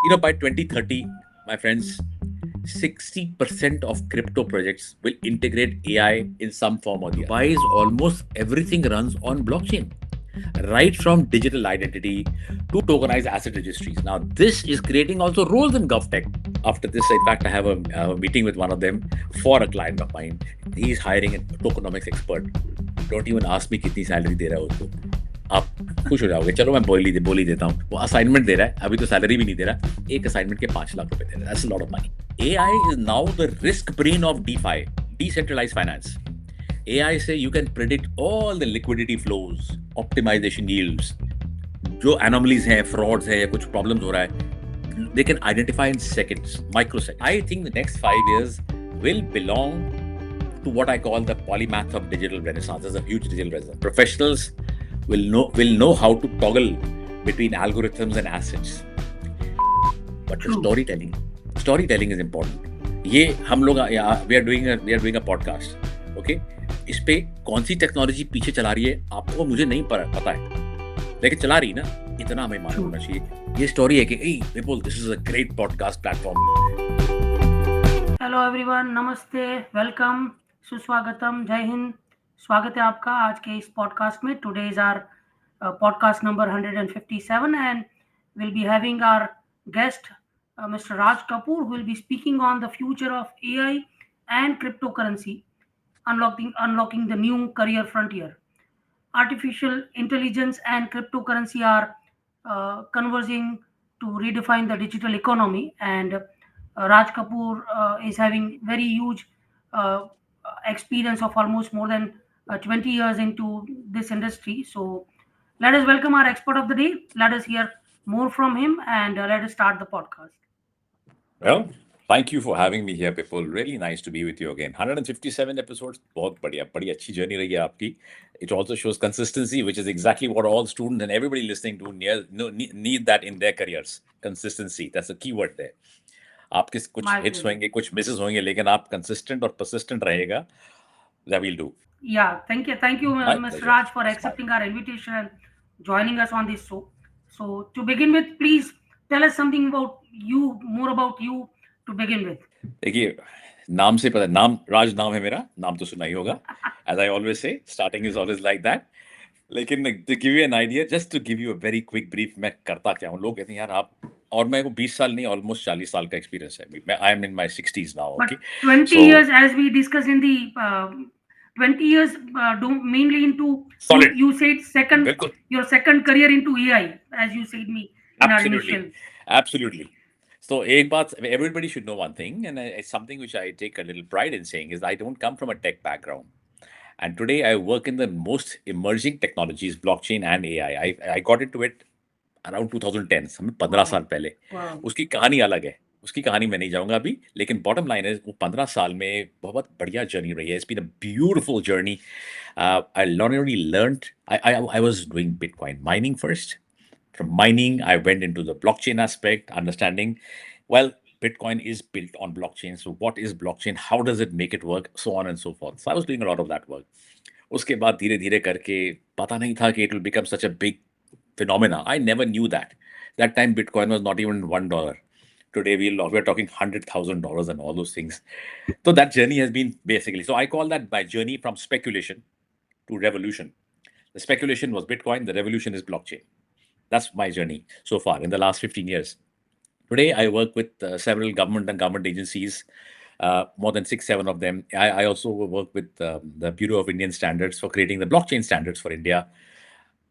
By 2030, my friends, 60% of crypto projects will integrate AI in some form or the other. Why is almost everything runs on blockchain? Right from digital identity to tokenized asset registries. Now, this is creating also roles in GovTech. After this, in fact, I have a meeting with one of them for a client of mine. He's hiring a tokenomics expert. Don't even ask me कितनी salary दे रहा है उसको. आप खुश हो जाओगे. चलो मैं बोल ही देता हूँ. वो असाइनमेंट दे रहा है. अभी तो सैलरी भी नहीं दे रहा. एक असाइनमेंट के 5 लाख रुपए दे रहा है. That's a lot of money. AI is now the risk brain of DeFi, decentralized finance. AI से you can predict all the liquidity flows, optimization yields, जो anomalies हैं, frauds हैं या कुछ problems हो रहा है, they can identify in seconds, microseconds. I think the next 5 years will belong to what I call the polymath of digital renaissance. There's a huge digital renaissance. Professionals will know how to toggle between algorithms and assets. But the storytelling is important. ये हम लोग we are doing a podcast. Okay? इस पे कौन सी technology पीछे चला रही है आपको मुझे नहीं पता है लेकिन चला रही ना इतना हमें मालूम होना चाहिए ये स्टोरी है कि Vipul this is a great podcast platform hello everyone, नमस्ते, वेलकम, सुस्वागतम, जय हिंद। स्वागत है आपका आज के इस पॉडकास्ट में। Today is our podcast number 157 and will be having our guest Mr. Raj Kapoor, who will be speaking on the future of AI and cryptocurrency, unlocking the new career frontier. Artificial intelligence and cryptocurrency are converging to redefine the digital economy, and Raj Kapoor is having very huge uh, experience of almost more than 20 years into this industry. So let us welcome our expert of the day. Let us hear more from him, and let us start the podcast. Well, thank you for having me here, Vipul. Really nice to be with you again. 157 episodes, बहुत बढ़िया, बड़ी अच्छी journey रही है आपकी. It also shows consistency, which is exactly what all students and everybody listening to need that in their careers. Consistency, that's a key word there. आपके कुछ My hits pleasure. होंगे, कुछ misses होंगे, लेकिन आप consistent और persistent रहेगा, that will do. Yeah, thank you, My Mr. pleasure. Raj, for accepting our invitation and joining us on this show. So, to begin with, please tell us something about you, more about you to begin with. देखिए नाम से पता नाम राज नाम है मेरा नाम तो सुना ही होगा as I always say starting is always like that लेकिन to give you an idea just to give you a very quick brief मैं करता क्या हूँ लोग कहते हैं यार आप और मैं को 20 साल नहीं ऑलमोस्ट 40 साल का एक्सपीरियंस है मैं I am in my 60s now But okay 20 so years, as we discussed in the 20 years, mainly into solid you said second बिल्कुल your second career into AI, as you said me in our Absolutely. initial. Absolutely. So, एक बात, everybody should know one thing, and it's something which I take a little pride in saying is I don't come from a tech background. And today I work in the most emerging technologies, blockchain and AI. I got into it around 2010, समझ 15 साल Wow, पहले. wow. उसकी कहानी अलग है. उसकी कहानी मैं नहीं जाऊंगा अभी लेकिन बॉटम लाइन है वो 15 साल में बहुत बढ़िया जर्नी रही है. It's been a beautiful journey. I not only learned, I was doing Bitcoin mining first. From mining, I went into the blockchain aspect, understanding, well, Bitcoin is built on blockchain. So, what is blockchain? How does it make it work? So on and so forth. So, I was doing a lot of that work. उसके बाद धीरे धीरे करके पता नहीं था कि it will become such a big phenomena. I never knew that. That time Bitcoin was not even $1. Today we're talking $100,000 and all those things. So that journey has been basically. So I call that my journey from speculation to revolution. The speculation was Bitcoin. The revolution is blockchain. That's my journey so far in the last 15 years. Today, I work with several government and government agencies, more than six, seven of them. I also work with the Bureau of Indian Standards for creating the blockchain standards for India.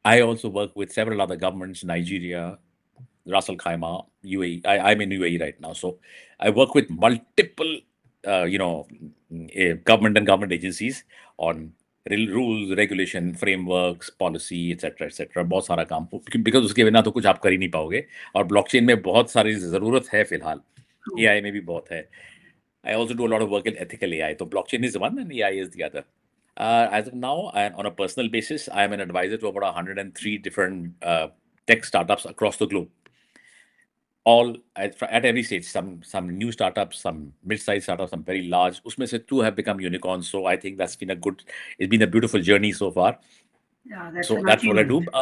I also work with several other governments, Nigeria, Ras Al Khaimah, UAE. I'm in UAE right now. So I work with multiple, government and government agencies on rules, regulation, frameworks, policy, etc. बहुत सारा काम because उसके बिना तो कुछ आप कर ही नहीं पाओगे और ब्लॉकचेन में बहुत सारी ज़रूरत है फिलहाल True. एआई में भी बहुत है I also do a lot of work in ethical AI. So blockchain is one and AI is the other. As of now, on a personal basis, I am an advisor to about 103 different tech startups across the globe. All at every stage, some new startups, some mid-sized startups, some very large. Usme se two have become unicorns. So I think it's been a beautiful journey so far. Yeah, that's So an that's what I achievement. do.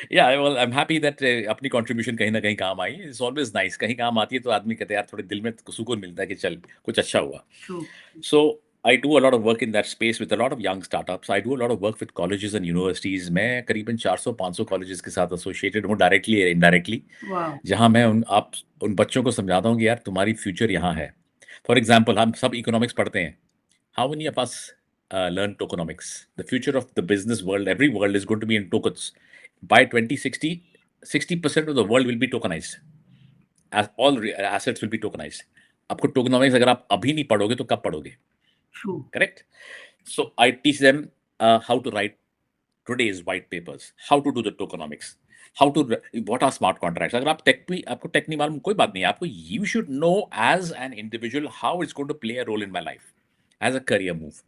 Yeah, well, I'm happy that अपनी contribution कहीं ना कहीं काम आई. It's always nice. कहीं काम आती है तो आदमी कहते हैं यार थोड़े दिल में सुकून मिलता है कि चल कुछ अच्छा हुआ. True. So I do a lot of work in that space with a lot of young startups. I do a lot of work with colleges and universities. मैं करीबन 400-500 colleges के साथ associated हूँ directly or indirectly. Wow. जहाँ मैं उन बच्चों को समझाता हूँ कि यार तुम्हारी फ्यूचर यहाँ है. फॉर एग्जाम्पल हम सब इकोनॉमिक्स पढ़ते हैं. How many of us learn tokenomics? The future of the business world, every world is going to be in tokens. By 2060, 60% of the world will be tokenized. As all assets will be tokenized. आपको tokenomics अगर आप अभी नहीं पढ़ोगे तो कब पढ़ोगे? True. Correct? So I teach them how to write today's white papers, how to do the tokenomics, how to what are smart contracts. अगर आप टेक भी आपको टेक नहीं मालूम कोई बात नहीं. आपको you should know as an individual how it's going to play a role in my life as a career move.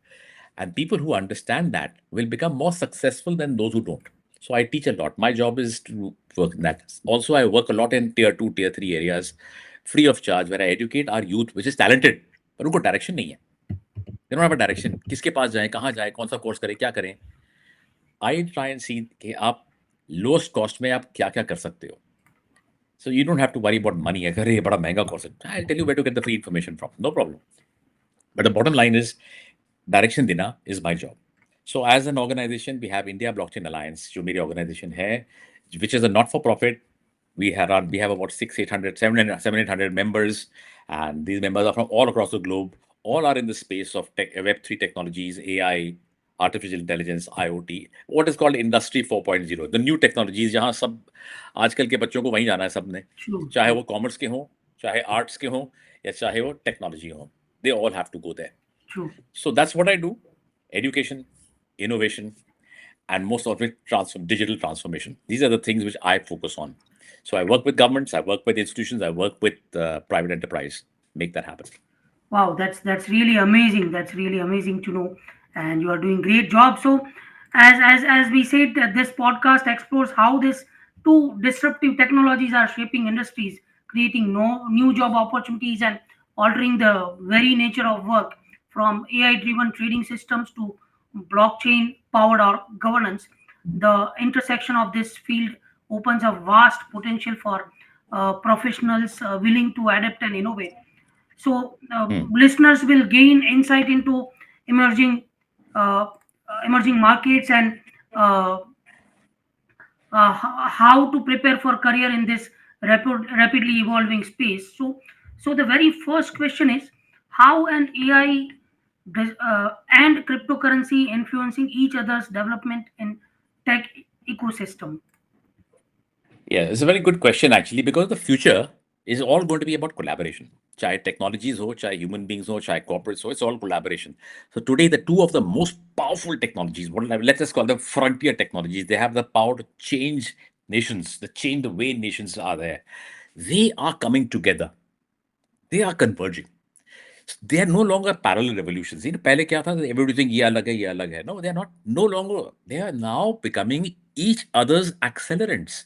And people who understand that will become more successful than those who don't. So I teach a lot. My job is to work in that. Also, I work a lot in tier 2, tier 3 areas, free of charge, where I educate our youth, which is talented, पर उनको direction नहीं है. They don't have a direction. किसके पास जाएं, कहाँ जाएं, कौन सा कोर्स करें, क्या करें. I try and see कि आप lowest cost में आप क्या क्या कर सकते हो. So you don't have to worry about money. अगर ये बड़ा महंगा कोर्स है, I'll tell you where to get the free information from. No problem. But the bottom line is direction देना is my job. So as an organization, we have India Blockchain Alliance, जो मेरी organization है, which is a not-for-profit. We have about 700 members, and these members are from all across the globe. All are in the space of tech, Web3 technologies, AI, artificial intelligence, IoT, what is called Industry 4.0, the new technologies, जहाँ सब आजकल के बच्चों को वहीं जाना है सबने, True. चाहे वो कॉमर्स के हों, चाहे आर्ट्स के हों, या चाहे वो टेक्नोलॉजी हों. They all have to go there. True. So that's what I do: education, innovation, and most of it digital transformation. These are the things which I focus on. So I work with governments, I work with institutions, I work with private enterprise, make that happen. Wow, that's really amazing. That's really amazing to know, and you are doing great job. So, as we said, that this podcast explores how these two disruptive technologies are shaping industries, creating no new job opportunities, and altering the very nature of work. From AI-driven trading systems to blockchain-powered or governance, the intersection of this field opens a vast potential for professionals willing to adapt and innovate. So Hmm. listeners will gain insight into emerging uh, emerging markets and how to prepare for career in this rapidly evolving space. So the very first question is how an AI and cryptocurrency influencing each other's development in tech ecosystem. Yeah, it's a very good question actually, because the future is all going to be about collaboration. चाहे technologies हो, चाहे human beings हो, चाहे corporates हो, it's all collaboration. So today, the two of the most powerful technologies, let's just call them frontier technologies, they have the power to change nations, to change the way nations are there. They are coming together. They are converging. They are no longer parallel revolutions. पहले क्या था? Everybody think ये अलग है, ये अलग है. No, they are not. No longer. They are now becoming each other's accelerants.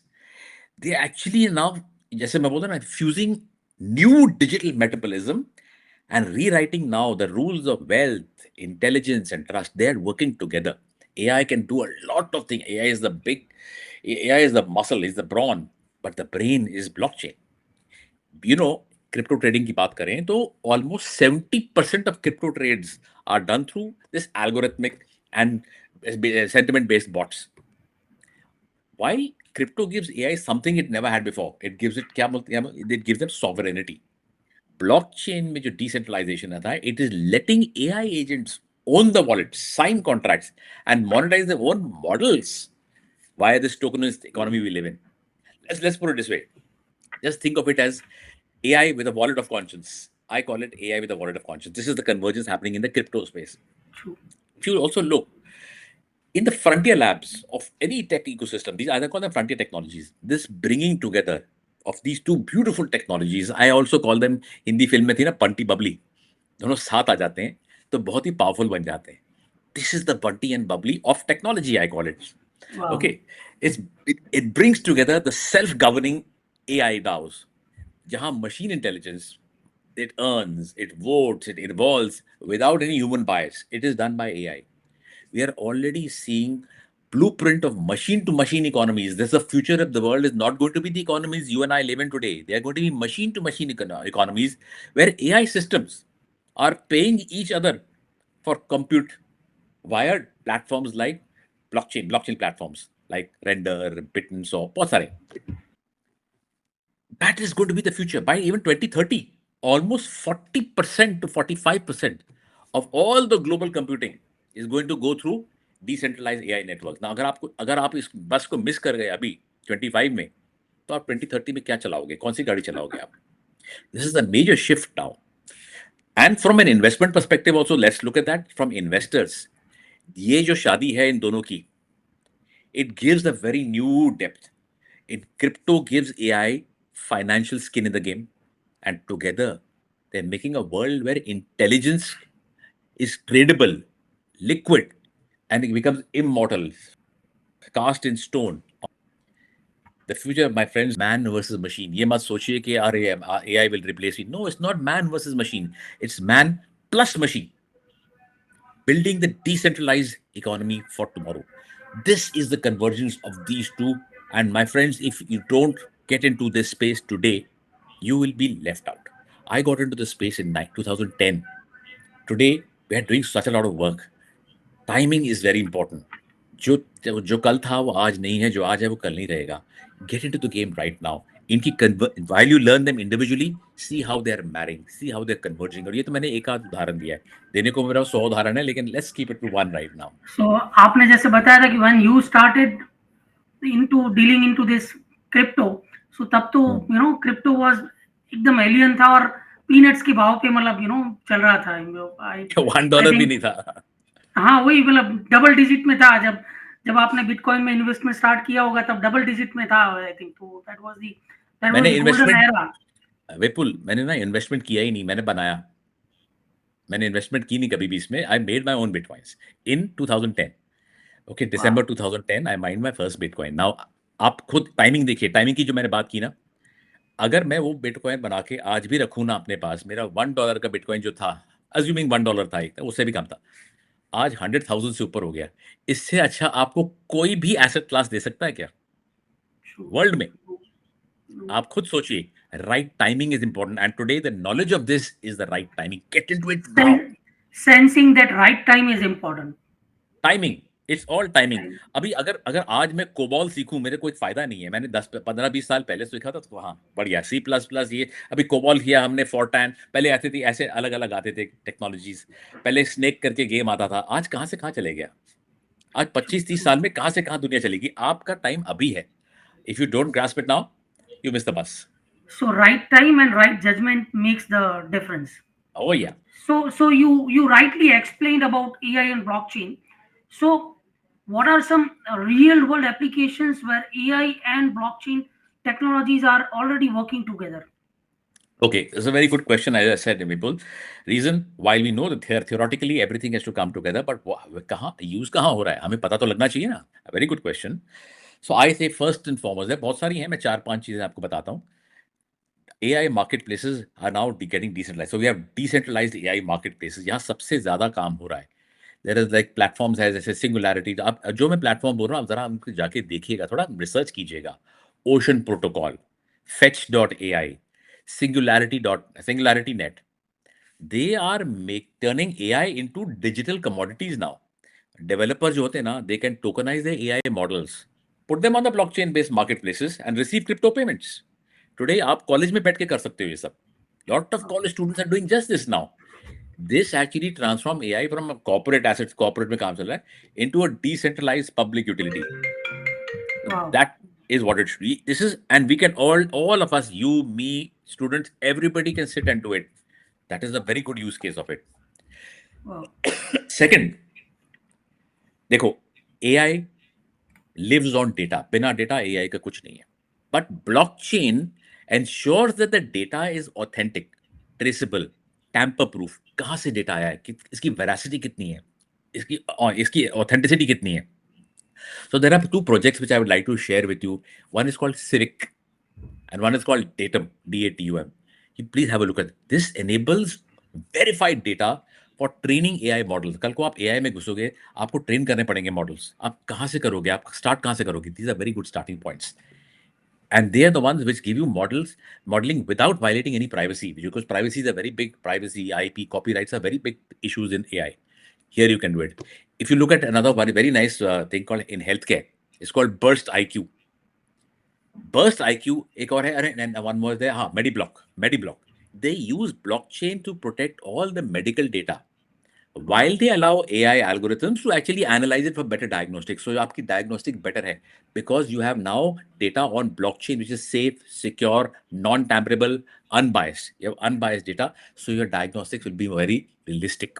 They actually now, जैसे मैं बोलता ना, fusing new digital metabolism and rewriting now the rules of wealth, intelligence, and trust. They are working together. AI can do a lot of things. AI is the muscle, is the brawn, but the brain is blockchain. Crypto trading की बात करें तो almost 70% of crypto trades are done through this algorithmic and sentiment based bots. While crypto gives AI something it never had before, it gives them sovereignty. Blockchain में जो decentralization आता है, it is letting AI agents own the wallet, sign contracts, and monetize their own models via this tokenized economy we live in. Let's put it this way. Just think of it as AI with a wallet of conscience. I call it AI with a wallet of conscience. This is the convergence happening in the crypto space. True. If you also look in the frontier labs of any tech ecosystem, these either call them frontier technologies. This bringing together of these two beautiful technologies, I also call them, Hindi film में थी ना बंटी बबली, दोनों साथ आ जाते हैं तो बहुत ही powerful बन जाते हैं. This is the Bunty and Bubbly of technology, I call it. Wow. Okay, it brings together the self-governing AI DAOs, जहाँ machine intelligence, it earns, it votes, it evolves without any human bias. It is done by AI. We are already seeing blueprint of machine to machine economies. This is the future of the world is not going to be the economies you and I live in today. They are going to be machine to machine economies where AI systems are paying each other for compute via platforms like blockchain platforms like Render, Bitcoin, or बहुत सारे. That is going to be the future by even 2030. Almost 40% to 45% of all the global computing is going to go through decentralized AI networks. Now, अगर आप इस बस को miss कर गए अभी 25 में, तो आप 2030 में क्या चलाओगे? कौन सी गाड़ी चलाओगे आप? This is a major shift now. And from an investment perspective also, let's look at that from investors. ये जो शादी है इन दोनों की, it gives a very new depth. Crypto gives AI financial skin in the game, and together they're making a world where intelligence is tradable, liquid, and it becomes immortal, cast in stone. The future, my friends, man versus machine. ये मत सोचिए कि अरे AI will replace me. No, it's not man versus machine. It's man plus machine. Building the decentralized economy for tomorrow. This is the convergence of these two. And my friends, if you don't get into this space today, you will be left out. I got into this space in 2010. Today, we are doing such a lot of work. Timing is very important. जो कल था वो आज नहीं है, जो आज है वो कल नहीं रहेगा. Get into the game right now. While you learn them individually, see how they are marrying, see how they are converging. और ये तो मैंने एक आध उदाहरण दिया है. देने को मेरा 100 उदाहरण है, लेकिन let's keep it to one right now. So आपने जैसे बताया था कि when you started into dealing into this crypto, so तब तो you know crypto was एकदम alien था और peanuts के भाव पे मतलब you know चल रहा था. $1 भी नहीं था. हाँ वही मतलब डबल डिजिट में था. जब आपने बिटकॉइन में इन्वेस्टमेंट स्टार्ट किया होगा तब डबल डिजिट में था आई थिंक. तो that was the golden era. Vipul, मैंने ना इन्वेस्टमेंट किया ही नहीं, मैंने बनाया. मैंने इन्वेस्टमेंट की नहीं कभी भी इसमें. I made my own bitcoins in 2010. Okay, December 2010 I mind my first bitcoin. Now आप खुद टाइमिंग देखिए. टाइमिंग की जो मैंने बात की ना, अगर मैं वो बिटकॉइन बना के आज भी रखूँ ना अपने पास, मेरा $1 का बिटकॉइन जो था, अज्यूमिंग $1 था, एक उससे भी कम था, आज 100,000 से ऊपर हो गया. इससे अच्छा आपको कोई भी एसेट क्लास दे सकता है क्या वर्ल्ड में? आप खुद सोचिए. Right timing is important, and today the knowledge of this is the right timing. Get into it now. Sensing that right time is important. Timing, it's all timing. अभी अगर आज मैं कोबॉल सीखूं, मेरे कोई फायदा नहीं है. मैंने 10-15-20 साल पहले सीखा था, तो हाँ बढ़िया. C++, ये अभी कोबॉल किया हमने. फॉर्टैन पहले आती थी, ऐसे अलग अलग आते थे टेक्नोलॉजीज. पहले स्नेक करके गेम आता था. आज कहाँ से कहाँ चले गया. आज 25-30 साल में कहाँ से कहाँ दुनिया चलेगी. आपका टाइम अभी है. If you don't grasp it now, you miss the bus. So right time and right judgment makes the difference. Oh yeah. So you rightly explained about AI and blockchain. So what are some real world applications where AI and blockchain technologies are already working together? Okay, it's a very good question. As I said, Vipul, reason while we know that theoretically everything has to come together, but कहाँ use कहाँ हो रहा है, हमें पता तो लगना चाहिए ना. A very good question. So I say first and foremost, है बहुत सारी हैं, मैं 4-5 चीजें आपको बताता हूँ. AI marketplaces are now getting decentralized. So we have decentralized AI marketplaces. यहाँ सबसे ज्यादा काम हो रहा है. There is like platforms है जैसे Singularity. आप जो मैं प्लेटफॉर्म बोल रहा हूँ, आप जरा उनको जाके देखिएगा, थोड़ा रिसर्च कीजिएगा. Ocean Protocol, Fetch.ai, Singularity Net. They are turning AI into digital commodities now. Developers जो होते हैं ना, they can tokenize their AI models, put them on the blockchain-based marketplaces and receive crypto payments. Today आप college में बैठ के कर सकते हो ये सब. Lot of college students are doing just this now. This actually transform AI from a corporate assets, corporate में काम चल रहा है, into a decentralized public utility. Wow. That is what it should be. This is, and we can all of us, you, me, students, everybody can sit and do it. That is a very good use case of it. Wow. Second, देखो, AI lives on data. बिना data AI का कुछ नहीं है. But blockchain ensures that the data is authentic, traceable, tamper-proof. कहाँ से data आया है, इसकी veracity कितनी है, इसकी authenticity कितनी है. So there are two projects which I would like to share with you. One is called Civic, and one is called Datum, DATUM. You please have a look at it. This enables verified data for training AI models. कल को आप AI में घुसोगे, आपको train करने पड़ेंगे models. आप कहाँ से करोगे? आप स्टार्ट कहाँ से करोगे? These are very good starting points, and they are the ones which give you modeling without violating any privacy, because privacy is a very big, privacy, IP, copyrights are very big issues in AI. Here you can do it. If you look at another very nice thing called in healthcare, it's called Burst IQ. Burst IQ, एक और है, अरे and one more there, हाँ, Mediblock. They use blockchain to protect all the medical data, while they allow AI algorithms to actually analyze it for better diagnostics. So आपकी diagnostic better है, because you have now data on blockchain which is safe, secure, non-tamperable, unbiased. You have unbiased data, so your diagnostics will be very realistic.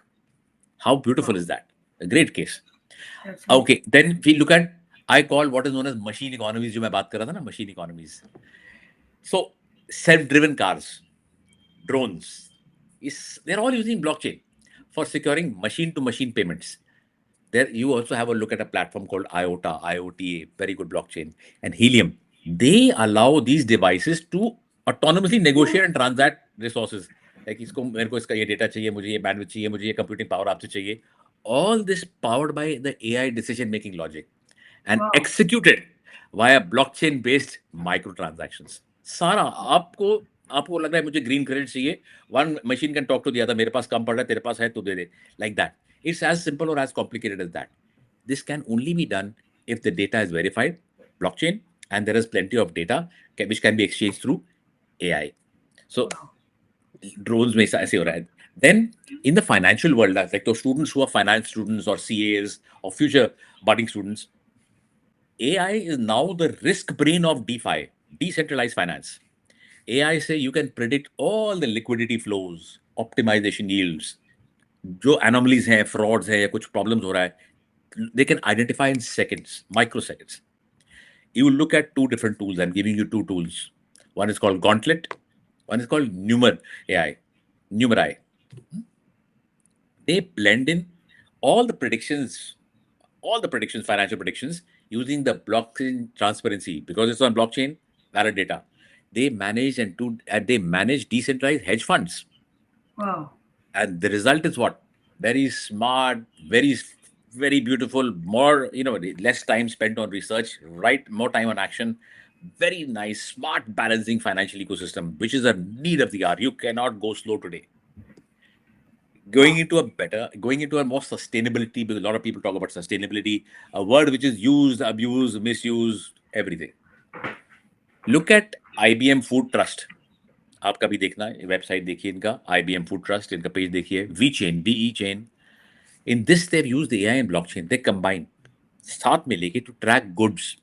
How beautiful is that? A great case. That's right. Okay, then we look at, I call what is known as machine economies, जो मैं बात कर रहा था ना, machine economies. So self-driven cars, drones, they're all using blockchain for securing machine-to-machine payments. There you also have a look at a platform called IOTA, very good blockchain, and Helium. They allow these devices to autonomously negotiate and transact resources. Like इसको मेरे को इसका ये data चाहिए, मुझे ये bandwidth चाहिए, मुझे ये computing power आपसे चाहिए. All this powered by the AI decision making logic and Wow. executed via blockchain based microtransactions. सारा आपको आपको लग रहा है मुझे ग्रीन क्रेडिट चाहिए, one machine can talk to the other, मेरे पास कम पड़ रहा है, तेरे पास है तो दे दे, like that. It's as simple or as complicated as that. This can only be done if the data is verified, blockchain, and there is plenty of data which can be exchanged through AI. So drones में ऐसे हो रहा है. Then in the financial world, like those students who are finance students or CAs or future budding students, AI is now the risk brain of DeFi, decentralized finance. AI say you can predict all the liquidity flows, optimization yields, जो anomalies हैं, frauds हैं या कुछ problems हो रहा है, they can identify in seconds, microseconds. You will look at two different tools. I'm giving you two tools. One is called Gauntlet. One is called Numer AI. Numerai. They blend in all the predictions, financial predictions, using the blockchain transparency, because it's on blockchain, valid data. They manage decentralized hedge funds. Wow. And the result is what? Very smart, very beautiful, more, less time spent on research, right? More time on action. Very nice, smart, balancing financial ecosystem, which is a need of the hour. You cannot go slow today. Going into a more sustainability, because a lot of people talk about sustainability, a word which is used, abused, misused, everything. Look at IBM Food Trust. आप कभी देखना, website देखिए इनका, IBM Food Trust, इनका page देखिए, VeChain, BE Chain. In this, they've used AI and blockchain. They combine, साथ में लेके to track goods.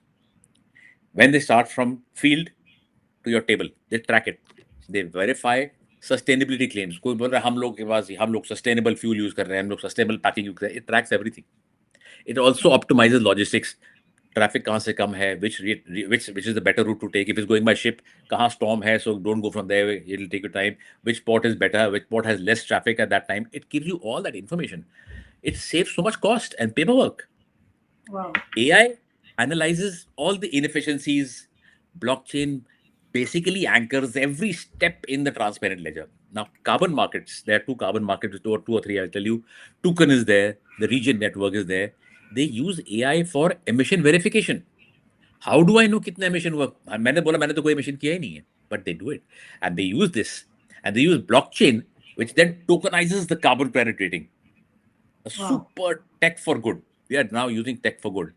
When they start from field to your table, they track it. They verify sustainability claims. कोई बोल रहा है हम लोग sustainable fuel use कर रहे हैं, हम लोग sustainable packing use कर रहे हैं. It tracks everything. It also optimizes logistics. Traffic कहाँ से कम है, which is the better route to take. If it's going by ship, कहाँ storm है, so don't go from there. It'll take your time. Which port is better? Which port has less traffic at that time? It gives you all that information. It saves so much cost and paperwork. Wow. AI analyzes all the inefficiencies. Blockchain basically anchors every step in the transparent ledger. Now, carbon markets, there are two carbon markets, two or three, I'll tell you. Token is there, the region network is there. They use AI for emission verification. How do I know कितना emission हुआ? मैंने बोला मैंने तो कोई emission किया ही नहीं है, but they do it, and they use this, and they use blockchain, which then tokenizes the carbon credit rating. A super tech for good. We are now using tech for good.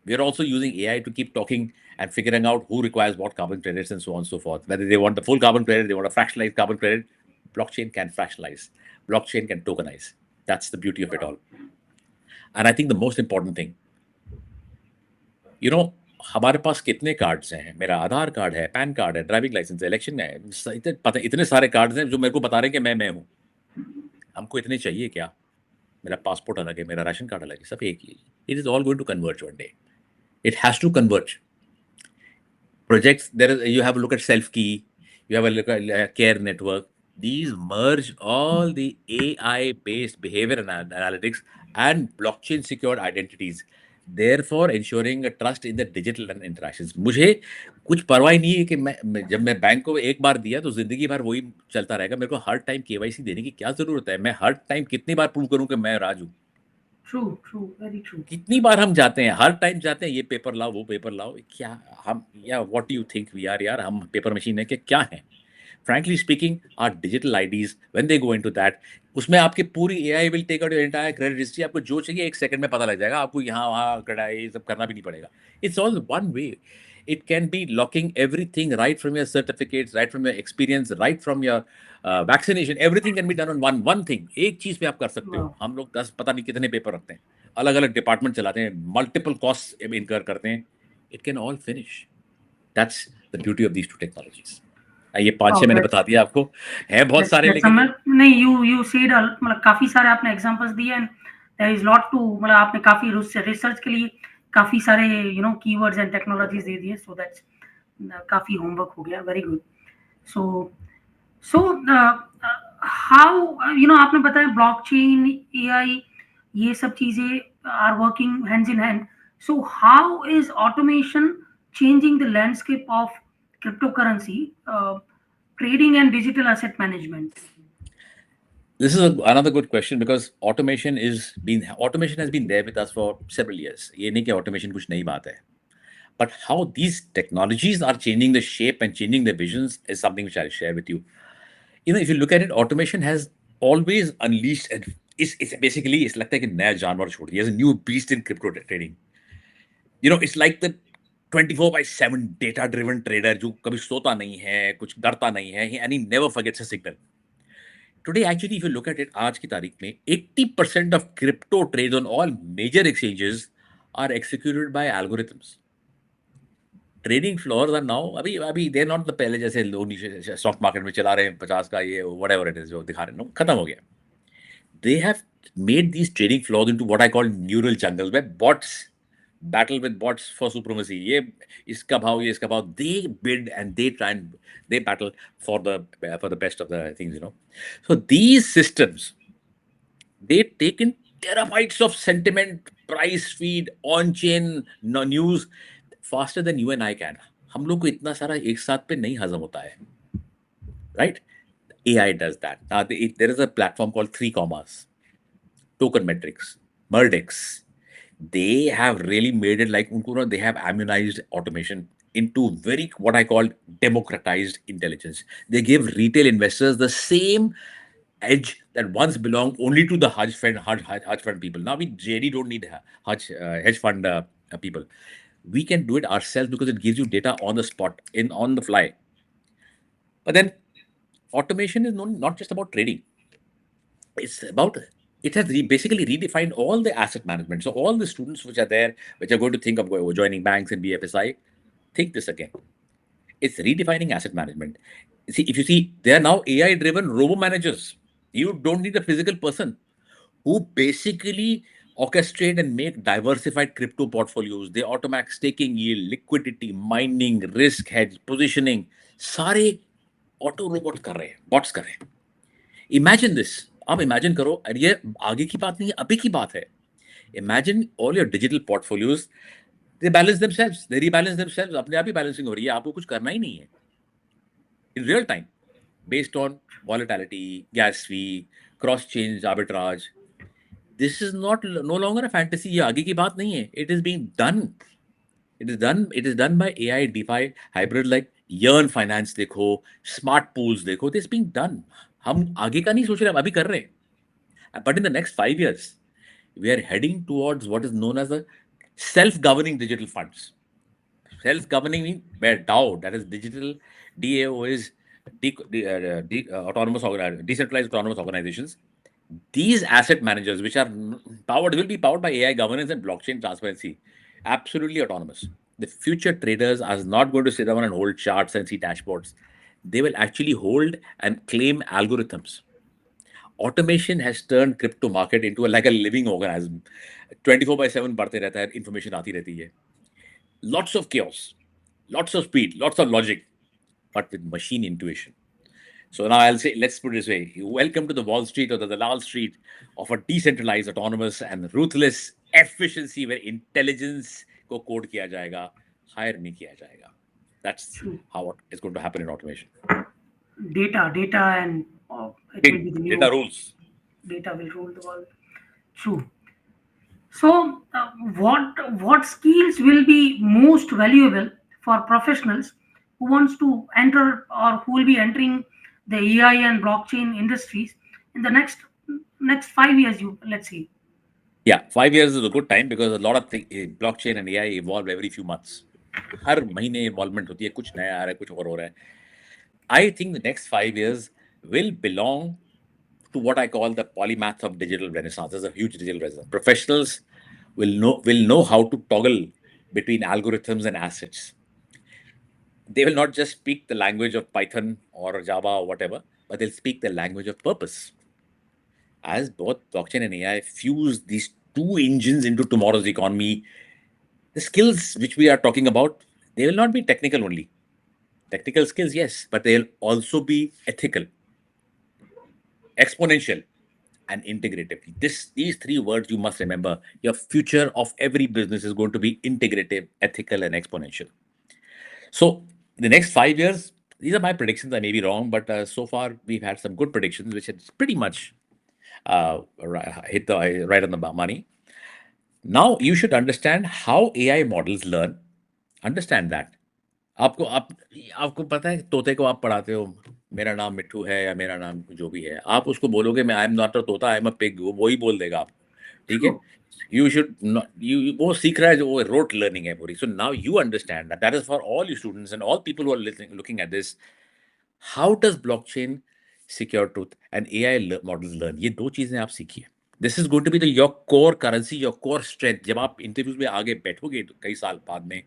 We are also using AI to keep talking and figuring out who requires what carbon credits and so on and so forth. Whether they want the full carbon credit, they want a fractionalized carbon credit, blockchain can fractionalize, blockchain can tokenize. That's the beauty of it all. And I think the most important thing, हमारे पास कितने cards हैं? मेरा आधार card है, pan card है, driving licence है, election है, इतने सारे कार्ड्स हैं जो मेरे को बता रहे हैं कि मैं हूँ. हमको इतने चाहिए क्या? मेरा पासपोर्ट अलग है, मेरा राशन कार्ड अलग है, सब एक ही. It is all going to converge one day. It has to converge. Projects, you have a look at self-key, you have a look at care network. These merge all the AI-based behavior analytics and blockchain secured identities. therefore ensuring a trust in the digital interactions. मुझे कुछ परवाह ही नहीं है कि जब मैं bank को एक बार दिया तो जिंदगी भर वही चलता रहेगा। मेरे को हर टाइम केवाईसी देने की क्या जरूरत है? मैं हर टाइम कितनी बार प्रूव करूं कि मैं राज हूं? True, very true. कितनी बार हम जाते हैं, हर टाइम जाते हैं, ये पेपर लाओ, वो पेपर लाओ। क्या हम, या what do you think we are? यार हम पेपर मशीन है कि क्या है? frankly speaking, our digital IDs, when they go into that, उसमें आपकी पूरी AI will take out your entire credit history. आपको जो चाहिए 1 सेकंड में पता लग जाएगा। आपको यहाँ वहाँ क्रेडिट ये सब करना भी नहीं पड़ेगा। It's all one way. It can be locking everything right from your certificates, right from your experience, right from your vaccination. Everything can be done on one thing. एक चीज पे आप कर सकते हो। हम लोग 10 पता नहीं कितने पेपर रखते हैं, अलग-अलग डिपार्टमेंट चलाते हैं, मल्टीपल कॉस्ट इनकर करते हैं। It can all finish. That's the beauty of these two technologies. ये 5-6 मैंने बता दिया आपको, है बहुत सारे लेकिन नहीं, यू सेड मतलब काफी सारे आपने एग्जांपल्स दिए and there is lot to, मतलब आपने काफी रिसर्च के लिए काफी सारे कीवर्ड्स एंड टेक्नोलॉजीज दे दिए, सो दैट्स काफी होमवर्क हो गया। Very good. सो हाउ आपने बताया ब्लॉकचेन, एआई, ये सब चीजें are working hands in hand. So how is automation changing the landscape of cryptocurrency trading and digital asset management? This is another good question because automation has been there with us for several years. ये नहीं कि automation कुछ नई बात है, but how these technologies are changing the shape and changing the visions is something which I'll share with you. If you look at it, automation has always unleashed and it's basically it's लगता है कि नया जानवर छोड़ दिया, as a new beast in crypto trading. It's like the 24/7 data driven trader जो कभी सोता नहीं है, कुछ डरता नहीं है, and he never forgets a signal. Today, actually, if you look at it, आज की तारीख में 80% of crypto trades on all major exchanges are executed by algorithms. Trading floors are now अभी they're not the पहले जैसे लोग नीचे stock market में चला रहे हैं 50 का ये whatever it is जो दिखा रहे हैं, खत्म हो गया. They have made these trading floors into what I call neural jungles where bots battle with bots for supremacy. ये इसका भाव, ये इसका भाव. They bid and they try and they battle for the best of the things. So these systems, they take in terabytes of sentiment, price feed, on-chain news faster than you and I can. हम लोग को इतना सारा एक साथ पे नहीं हजम होता है, right? AI does that. Now there is a platform called 3 Commas, Token Metrics, Murdex. They have really made it like they have immunized automation into very what I call democratized intelligence. They give retail investors the same edge that once belonged only to the hedge fund people. Now we really don't need hedge fund people. We can do it ourselves because it gives you data on the spot, on the fly. But then automation is not just about trading. It has basically redefined all the asset management. So all the students which are there, which are going to think of joining banks and BFSI, think this again. It's redefining asset management. If you see, they are now AI-driven robo-managers. You don't need a physical person who basically orchestrate and make diversified crypto portfolios. They automate staking yield, liquidity, mining, risk hedge, positioning. सारे auto robot कर रहे हैं, bots कर रहे हैं. Imagine this. आप imagine करो, और ये आगे की बात नहीं है, अभी की बात है. Imagine all your digital portfolios, they balance themselves, they rebalance themselves. अपने आप ही बैलेंसिंग हो रही है, आपको कुछ करना ही नहीं है. In real time, based on volatility, gas fee, cross change arbitrage. This is no longer a fantasy. ये आगे की बात नहीं है. It is being done. It is done by AI, DeFi, hybrid like Yearn Finance देखो, Smart Pools देखो. This being done. हम आगे का नहीं सोच रहे, हम अभी कर रहे हैं. But in the next 5 years, we are heading towards what is known as the self-governing digital funds. Self-governing means where DAO, that is digital, DAO is decentralized autonomous organizations. These asset managers, which are will be powered by AI governance and blockchain transparency. Absolutely autonomous. The future traders are not going to sit down and hold charts and see dashboards. They will actually hold and claim algorithms. Automation has turned crypto market into like a living organism. 24/7 बढ़ते रहता है, information आती रहती है. Lots of chaos, lots of speed, lots of logic, but with machine intuition. So now I'll say, let's put it this way: welcome to the Wall Street or the Dalal Street of a decentralized, autonomous, and ruthless efficiency where intelligence को code किया जाएगा, hire नहीं किया जाएगा. That's True. how it's going to happen in automation. Data, and it will be Big the new data rules. data will rule the world. True. So, what skills will be most valuable for professionals who wants to enter or who will be entering the AI and blockchain industries in the next 5 years? You let's see. Yeah, 5 years is a good time because a lot of blockchain and AI evolve every few months. हर महीने involvement होती है, कुछ नया आ रहा है, कुछ और हो रहा है. I think the next 5 years will belong to what I call the polymath of digital renaissance. There's a huge digital renaissance. Professionals will know how to toggle between algorithms and assets. They will not just speak the language of Python or Java or whatever, but they'll speak the language of purpose. As both blockchain and AI fuse these two engines into tomorrow's economy, the skills which we are talking about, they will not be technical only. Technical skills, yes, but they'll also be ethical, exponential, and integrative. These three words you must remember. Your future of every business is going to be integrative, ethical, and exponential. So in the next 5 years, these are my predictions. I may be wrong, but so far we've had some good predictions, which has pretty much hit the right on the money. Now you should understand how AI models learn. Understand that. आपको पता है, तोते को आप पढ़ाते हो, मेरा नाम मिट्ठू है या मेरा नाम जो भी है, आप उसको बोलोगे मैं आई एम नॉट अ तोता, आई एम अ पिग, वो वही बोल देगा आपको. ठीक है. True. You should not, वो सीख रहा है, जो वो rote learning है पूरी. So now you understand that is for all you students and all people who are looking at this. How does blockchain, secure truth, and AI models learn? ये दो चीजें आप सीखिए. This is going to be your core currency, your core strength. जब आप interviews में आगे बैठोगे कई साल बाद में,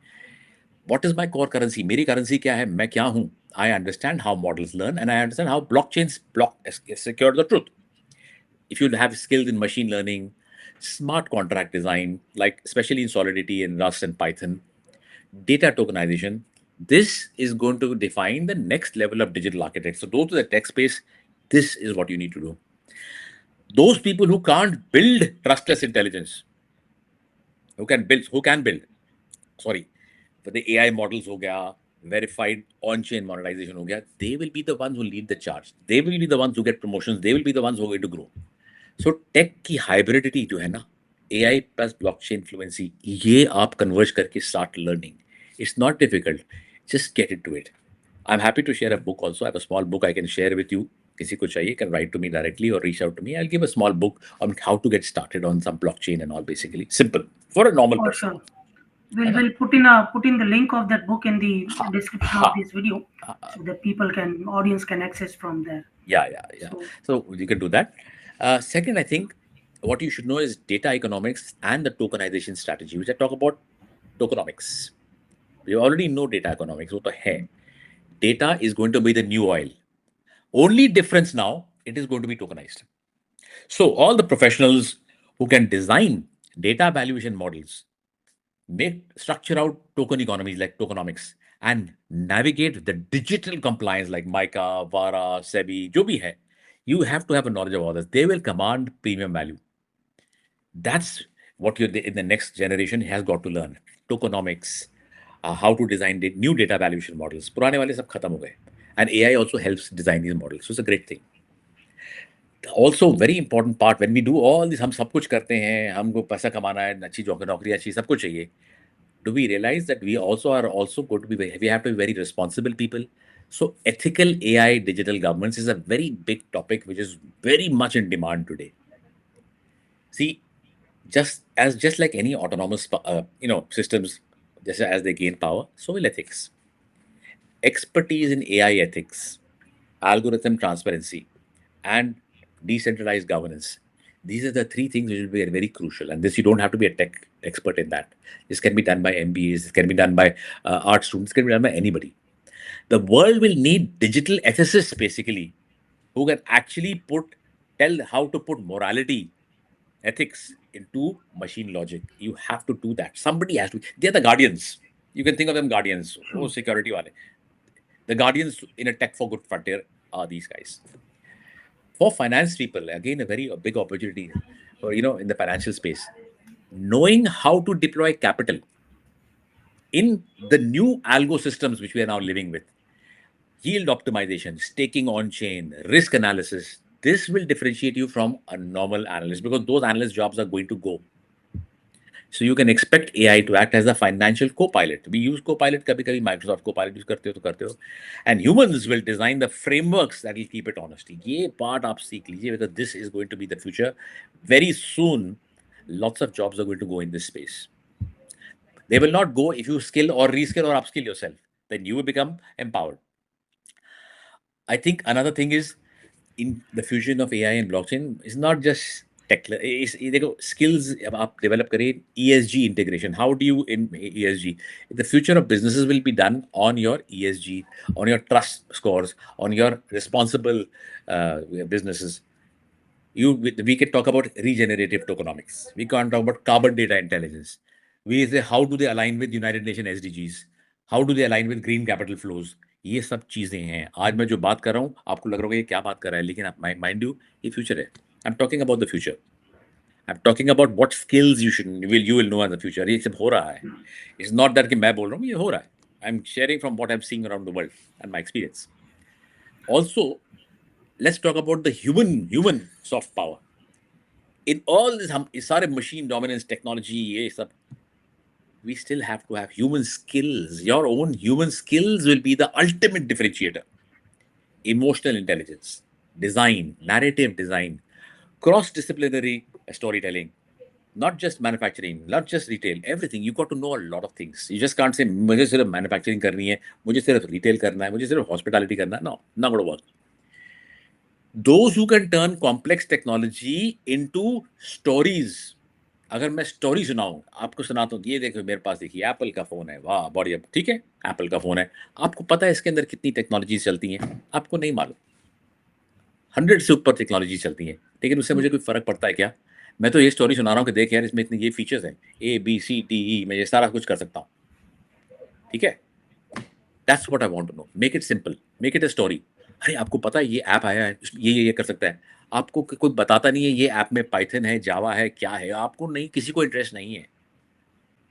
what is my core currency? मेरी currency क्या है? मैं क्या हूँ? I understand how models learn and I understand how blockchains secure the truth. If you have skills in machine learning, smart contract design, like especially in Solidity and Rust and Python, data tokenization, this is going to define the next level of digital architecture. So go to the tech space. This is what you need to do. Those people who can't build trustless intelligence, who can build, sorry, for the AI models ho gaya, verified on-chain monetization ho gaya, they will be the ones who lead the charge. They will be the ones who get promotions. They will be the ones who are going to grow. So tech की hybridity जो है ना, AI plus blockchain fluency, ये आप converge करके start learning. It's not difficult. Just get into it. I'm happy to share a book also. I have a small book I can share with you. किसी को चाहिए can write to me directly or reach out to me. I'll give a small book on how to get started on some blockchain and all, basically. Simple. For a normal For person. sure. We'll put in the link of that book in the description of this video so that audience can access from there. Yeah. So you can do that. Second, I think what you should know is data economics and the tokenization strategy, which I talk about tokenomics. We already know data economics. वो तो है. Data is going to be the new oil. Only difference now, it is going to be tokenized. So all the professionals who can design data valuation models, structure out token economies like tokenomics, and navigate the digital compliance like MiCA, VARA, SEBI, जो भी है, you have to have a knowledge of all this. They will command premium value. That's what you in the next generation has got to learn. Tokenomics, how to design new data valuation models. पुराने वाले सब खत्म हो गए. And AI also helps design these models. So it's a great thing. Also, very important part, when we do all this, हम सब कुछ करते हैं, हमको पैसा कमाना है, अच्छी नौकरी अच्छी सब कुछ चाहिए. Do we realize that we also are also going to be we have to be very responsible people? So ethical AI digital governance is a very big topic which is very much in demand today. See, just like any autonomous systems, just as they gain power, so will ethics. Expertise in AI ethics, algorithm transparency, and decentralized governance. These are the three things which will be very crucial. And this, you don't have to be a tech expert in that. This can be done by MBAs, this can be done by art students, it can be done by anybody. The world will need digital ethicists, basically, who can actually tell how to put morality, ethics into machine logic. You have to do that. Somebody has to. They're the guardians. You can think of them guardians. Oh, security wale. The guardians in a tech for good frontier are these guys. For finance people, again, a big opportunity, or in the financial space, knowing how to deploy capital in the new algo systems which we are now living with, yield optimization, staking on chain, risk analysis. This will differentiate you from a normal analyst because those analyst jobs are going to go. So you can expect AI to act as a financial co-pilot. We use co-pilot, kabhi kabhi Microsoft co-pilot use करते हो तो करते हो. And humans will design the frameworks that will keep it honest. ये part आप सीख लीजिए because this is going to be the future. Very soon, lots of jobs are going to go in this space. They will not go if you skill or reskill or upskill yourself. Then you will become empowered. I think another thing is in the fusion of AI and blockchain is not just tech. देखो skills अब आप develop करें ESG integration. How do you in ESG? The future of businesses will be done on your ESG, on your trust scores, on your responsible businesses. We can talk about regenerative tokenomics. We can talk about carbon data intelligence. We say how do they align with United Nations SDGs? How do they align with green capital flows? ये सब चीजें हैं. आज मैं जो बात कर रहा हूँ आपको लग रहा होगा ये क्या बात कर रहा है, लेकिन आप माइंड यू ये फ्यूचर है. I am talking about the future. I am talking about what skills you will know in the future. ये सब हो रहा है. इट्स नॉट दैट कि मैं बोल रहा हूँ, ये हो रहा है. I am sharing from what I am seeing around the world and my experience. Also let's talk about the human soft power. In all this हम इस सारे machine dominance technology ये सब, we still have to have human skills. Your own human skills will be the ultimate differentiator. Emotional intelligence, design, narrative design, cross-disciplinary storytelling, not just manufacturing, not just retail, everything. You got to know a lot of things. You just can't say मुझे सिर्फ manufacturing करनी है, मुझे सिर्फ retail करना है, मुझे सिर्फ hospitality करना है. No, not going to work. Those who can turn complex technology into stories. अगर मैं स्टोरी सुनाऊं, आपको सुनाता हूँ, ये देखो मेरे पास देखिए एप्पल का फोन है, वाह बढ़िया, ठीक है, एप्पल का फोन है. आपको पता है इसके अंदर कितनी टेक्नोलॉजीज चलती हैं? आपको नहीं मालूम. 100 से ऊपर टेक्नोलॉजी चलती है, लेकिन उससे मुझे कोई फर्क पड़ता है क्या? मैं तो ये स्टोरी सुना रहा हूँ कि देख यार इसमें इतने ये फीचर्स हैं, ABCDE, मैं ये सारा कुछ कर सकता हूँ. ठीक है, that's what I want to know. Make it simple, make it a story. अरे आपको पता है ये ऐप आया है, ये कर सकता है. आपको कोई बताता नहीं है ये ऐप में पाइथन है, जावा है, क्या है, आपको नहीं, किसी को इंटरेस्ट नहीं है.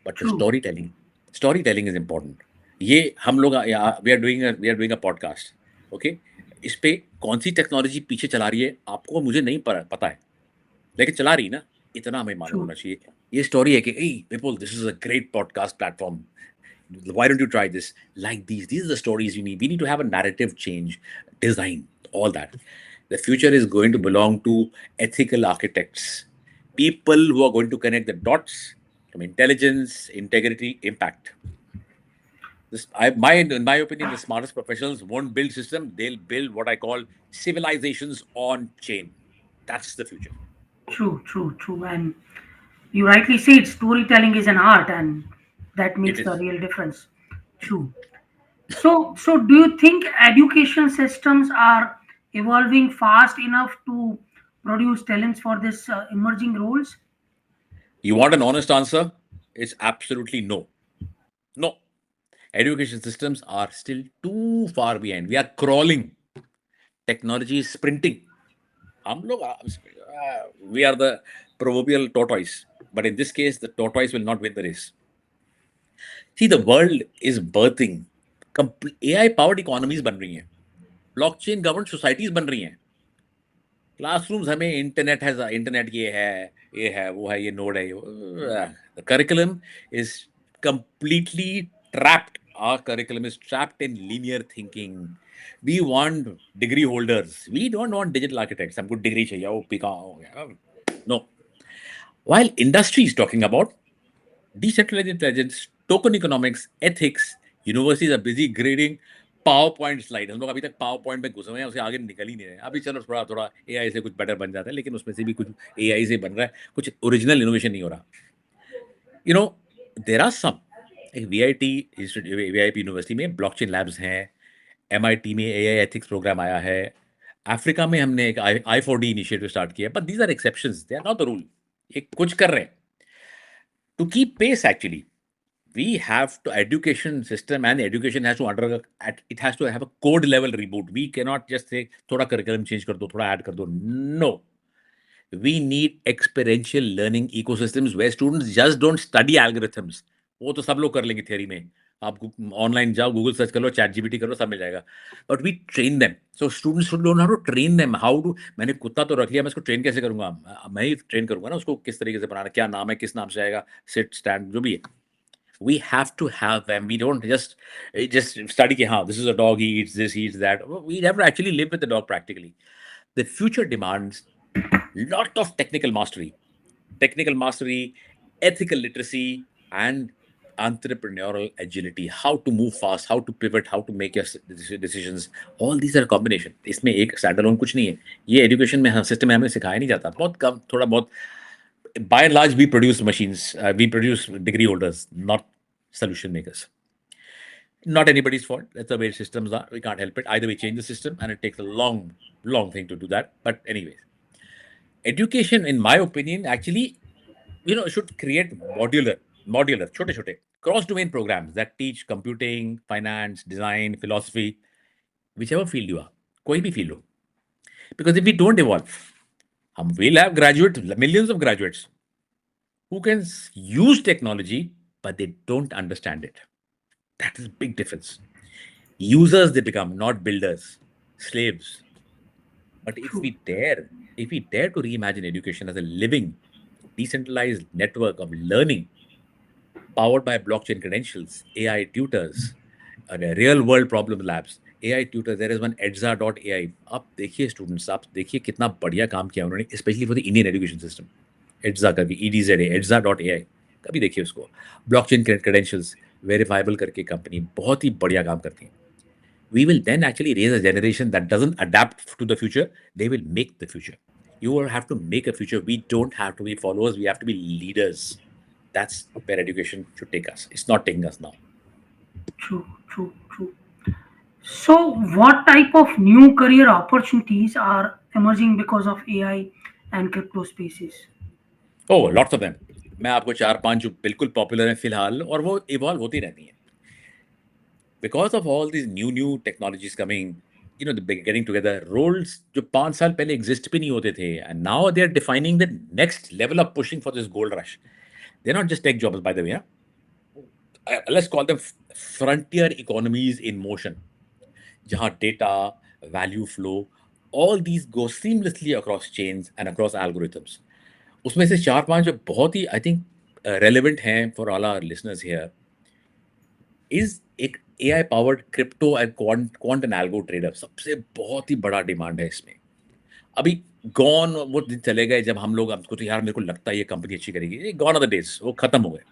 But story telling is important. ये हम लोग we are doing a podcast. Okay, इस पे कौन सी टेक्नोलॉजी पीछे चला रही है आपको मुझे नहीं पता है, लेकिन चला रही ना, इतना हमें मालूम होना चाहिए. ये स्टोरी है कि people, this is a great podcast platform. Why don't you try this? Like these are the stories you need. We need to have a narrative change, design, all that. The future is going to belong to ethical architects, people who are going to connect the dots from intelligence, integrity, impact. In my opinion, the smartest professionals won't build systems, they'll build what I call civilizations on chain. That's the future. True. And you rightly said storytelling is an art, and that It makes the is. real difference. True. So do you think education systems are evolving fast enough to produce talents for this emerging roles? You want an honest answer? It's absolutely no. No. Education systems are still too far behind. We are crawling. Technology is sprinting. We are the proverbial tortoise, but in this case, the tortoise will not win the race. See, the world is birthing. AI-powered economies बन रही हैं. Blockchain governed societies बन रही हैं. Classrooms हमें internet ये है, वो है, ये नोड है. The curriculum is completely trapped. Our curriculum is trapped in linear thinking. We want degree holders. We don't want digital architects. हमको डिग्री चाहिए, वो पिका हो गया. No. While industry is talking about decentralized intelligence, token economics, ethics, universities are busy grading PowerPoint slide. हम लोग अभी तक PowerPoint में घुसे हुए हैं, उसके आगे निकल ही नहीं रहे. अभी चलो थोड़ा AI से कुछ बेटर बन जाता है, लेकिन उसमें से भी कुछ AI से बन रहा है, कुछ ओरिजिनल इनोवेशन नहीं हो रहा. You know, there are some. एक VIT यूनिवर्सिटी में ब्लॉकचेन लैब्स हैं. MIT में AI एथिक्स प्रोग्राम आया है. अफ्रीका में हमने एक I4D इनिशिएटिव स्टार्ट किया. But these are exceptions, they are not the rule. ये कुछ कर रहे हैं. To keep pace, actually, we have to education system and education has to it has to have a code level reboot. We cannot just say thoda curriculum change kar do, thoda add kar do. No, we need experiential learning ecosystems where students just don't study algorithms. वो तो सब लोग कर लेंगे theory में. आप online जाओ, Google search कर लो, चैट जीपीटी करो, सब मिल जाएगा. But we train them. So students should know how to train them. How to, मैंने कुत्ता तो रख लिया, मैं इसको ट्रेन कैसे करूंगा? मैं ही ट्रेन करूंगा ना उसको, किस तरीके से बनाना, क्या नाम है, किस नाम से आएगा, सिट स्टैंड जो भी है. We have to have them. We don't just study ki, this is a dog, he eats this, he eats that. We have to actually live with the dog practically. The future demands lot of technical mastery, ethical literacy, and entrepreneurial agility. How to move fast, how to pivot, how to make your decisions. All these are a combination. इसमें एक standalone कुछ नहीं है. ये education में system में हमें सिखाया नहीं जाता. बहुत कम, थोड़ा बहुत. By and large, we produce machines. We produce degree holders, not solution makers. Not anybody's fault. That's the way systems are. We can't help it. Either we change the system, and it takes a long, long thing to do that. But anyways, education, in my opinion, actually, should create modular, छोटे cross-domain programs that teach computing, finance, design, philosophy, whichever field you are, कोई भी field हो. Because if we don't evolve, we'll have millions of graduates who can use technology, but they don't understand it. That is a big difference. Users they become, not builders, slaves. But if we dare to reimagine education as a living, decentralized network of learning, powered by blockchain credentials, AI tutors, real world problem labs, AI tutors, there is one edza.ai. आप देखिए students, आप देखिए कितना बढ़िया काम किया उन्होंने, specially for the Indian education system. Edza करके, EDZA, edza.ai, कभी देखिए उसको. ब्लॉकचेन क्रेडेंशियल्स, वेरीफाइबल करके कंपनी बहुत ही बढ़िया काम करती है. We will then actually raise a generation that doesn't adapt to the future. They will make the future. You will have to make a future. We don't have to be followers. We have to be leaders. That's where education should take us. It's not taking us now. True. So, what type of new career opportunities are emerging because of AI and crypto spaces? Oh, lots of them. मैं आपको 4-5 जो बिल्कुल popular हैं फिलहाल, और वो evolve होती रहती हैं. Because of all these new technologies coming, they're getting together. Roles जो 5 साल पहले exist भी नहीं होते थे, and now they're defining the next level of pushing for this gold rush. They're not just tech jobs, by the way. Let's call them frontier economies in motion. जहाँ data, value flow, all these go seamlessly across chains and across algorithms. उसमें से 4-5 जो बहुत ही, I think, relevant हैं for all our listeners here is एक AI powered crypto and quant and algo trader. सबसे बहुत ही बड़ा डिमांड है इसमें. अभी गॉन वो दिन चले गए जब हम लोग, हमको तो यार मेरे को लगता है ये कंपनी अच्छी करेगी. गॉन आर द डेज, वो खत्म हो गए.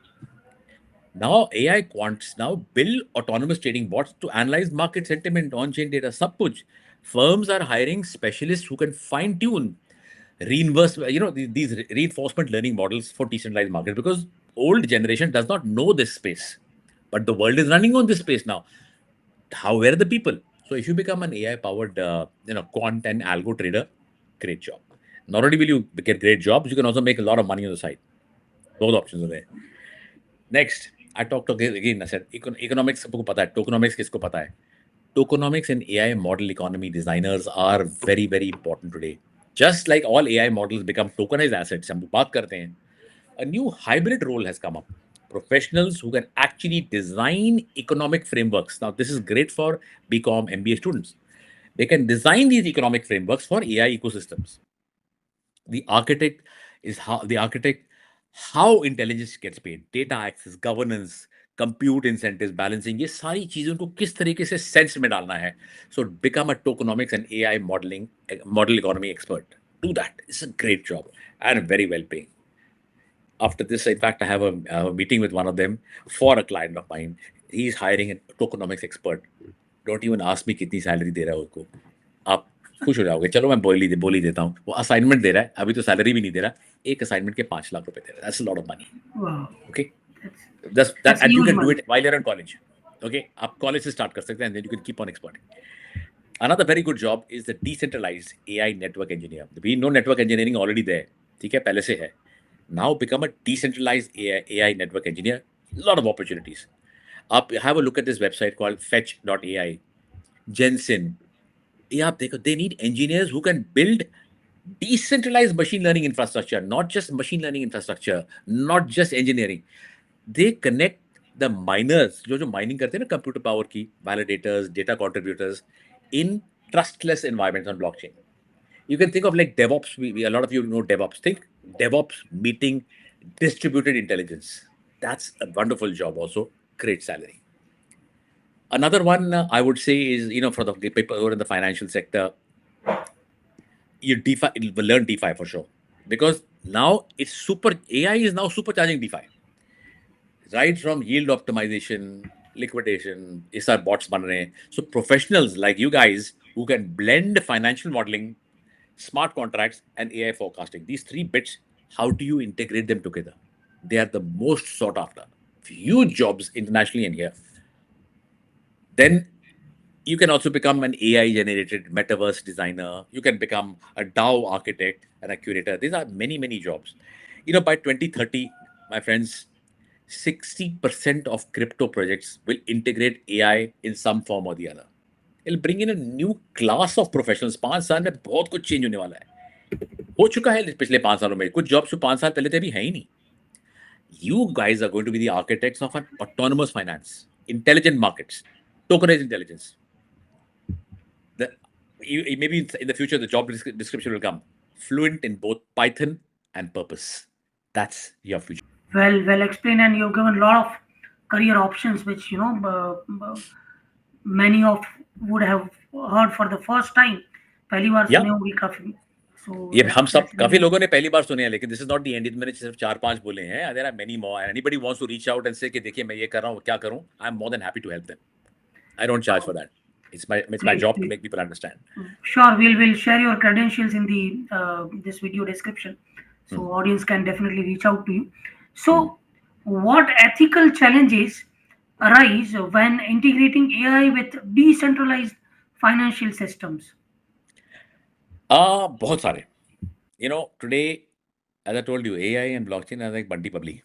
Now AI quants now build autonomous trading bots to analyze market sentiment, on-chain data, सब कुछ. Firms are hiring specialists who can fine-tune these reinforcement learning models for decentralized markets, because old generation does not know this space, but the world is running on this space now. Where are the people? So if you become an AI powered quant and algo trader, great job. Not only will you get great jobs, you can also make a lot of money on the side. Both options are there. Next, I talked again, I said economics सबको पता है, tokenomics किसको पता है? Tokenomics and AI model economy designers are very, very important today. Just like all AI models become tokenized assets, हम बात करते हैं, a new hybrid role has come up. Professionals who can actually design economic frameworks. Now, this is great for BCom, MBA students. They can design these economic frameworks for AI ecosystems. The architect how intelligence gets paid, data access, governance, compute incentives, balancing, ये सारी चीजें उनको किस तरीके से sense में डालना है. So become a tokenomics and AI model economy expert. Do that. It's a great job and very well paying. After this, in fact, I have a meeting with one of them for a client of mine. He's hiring a tokenomics expert. Don't even ask me कितनी salary दे रहा है उसको. आप खुश हो जाओगे. चलो मैं बोल ही देता हूँ. वो असाइनमेंट दे रहा है, अभी तो सैलरी भी नहीं दे रहा. एक असाइनमेंट के 5 लाख रुपए दे रहा है. That's a lot of money. Wow. Okay. That's And you huge can do money. it while you're in college. Okay. आप college से start कर सकते हैं, and then you can keep on exporting. Another very good job is the decentralized AI network engineer. We know network engineering already there. ठीक है, पहले से है. Now become a decentralized AI network engineer. A lot of opportunities. Up, have a look at this website called fetch.ai, Jensen. Yeah, they need engineers who can build decentralized machine learning infrastructure, not just machine learning infrastructure, not just engineering. They connect the miners, जो mining करते हैं ना computer power की, validators, data contributors, in trustless environments on blockchain. You can think of like DevOps. A lot of you know DevOps. Think DevOps meeting distributed intelligence. That's a wonderful job. Also, great salary. Another one I would say is, for the people who are in the financial sector, you DeFi will learn DeFi for sure, because now it's super. AI is now supercharging DeFi, right from yield optimization, liquidation. Is our bots ban rahe hain. So professionals like you guys who can blend financial modeling, smart contracts, and AI forecasting. These three bits, how do you integrate them together? They are the most sought after. Huge jobs internationally and here. Then you can also become an AI generated metaverse designer. You can become a DAO architect and a curator. These are many, many jobs. By 2030, my friends, 60% of crypto projects will integrate AI in some form or the other. It'll bring in a new class of professionals. 5 साल में बहुत कुछ change होने वाला है. हो चुका है पिछले 5 सालों में. कुछ जॉब्स जो 5 साल पहले थे अभी है ही नहीं. You guys are going to be the architects of an autonomous finance, intelligent markets, tokenized intelligence. Maybe in the future, the job description will come fluent in both Python and purpose. That's your future. Well explained, and you've given a lot of career options, which many of would have heard for the first time. पहली बार Yeah. सुने होंगे काफी. So ये हम सब that's काफी really लोगों ने पहली बार सुने हैं, लेकिन this is not the end. मैंने सिर्फ 4-5 बोले हैं. There are many more. Anybody wants to reach out and say कि देखिए मैं ये कर रहा हूँ, क्या करूँ. I am more than happy to help them. I don't charge for that. It's my great, job to great. make people understand. Sure, we'll share your credentials in the this video description, so audience can definitely reach out to you. So, what ethical challenges arise when integrating AI with decentralized financial systems? बहुत सारे. Today, as I told you, AI and blockchain are like bunty bubbly.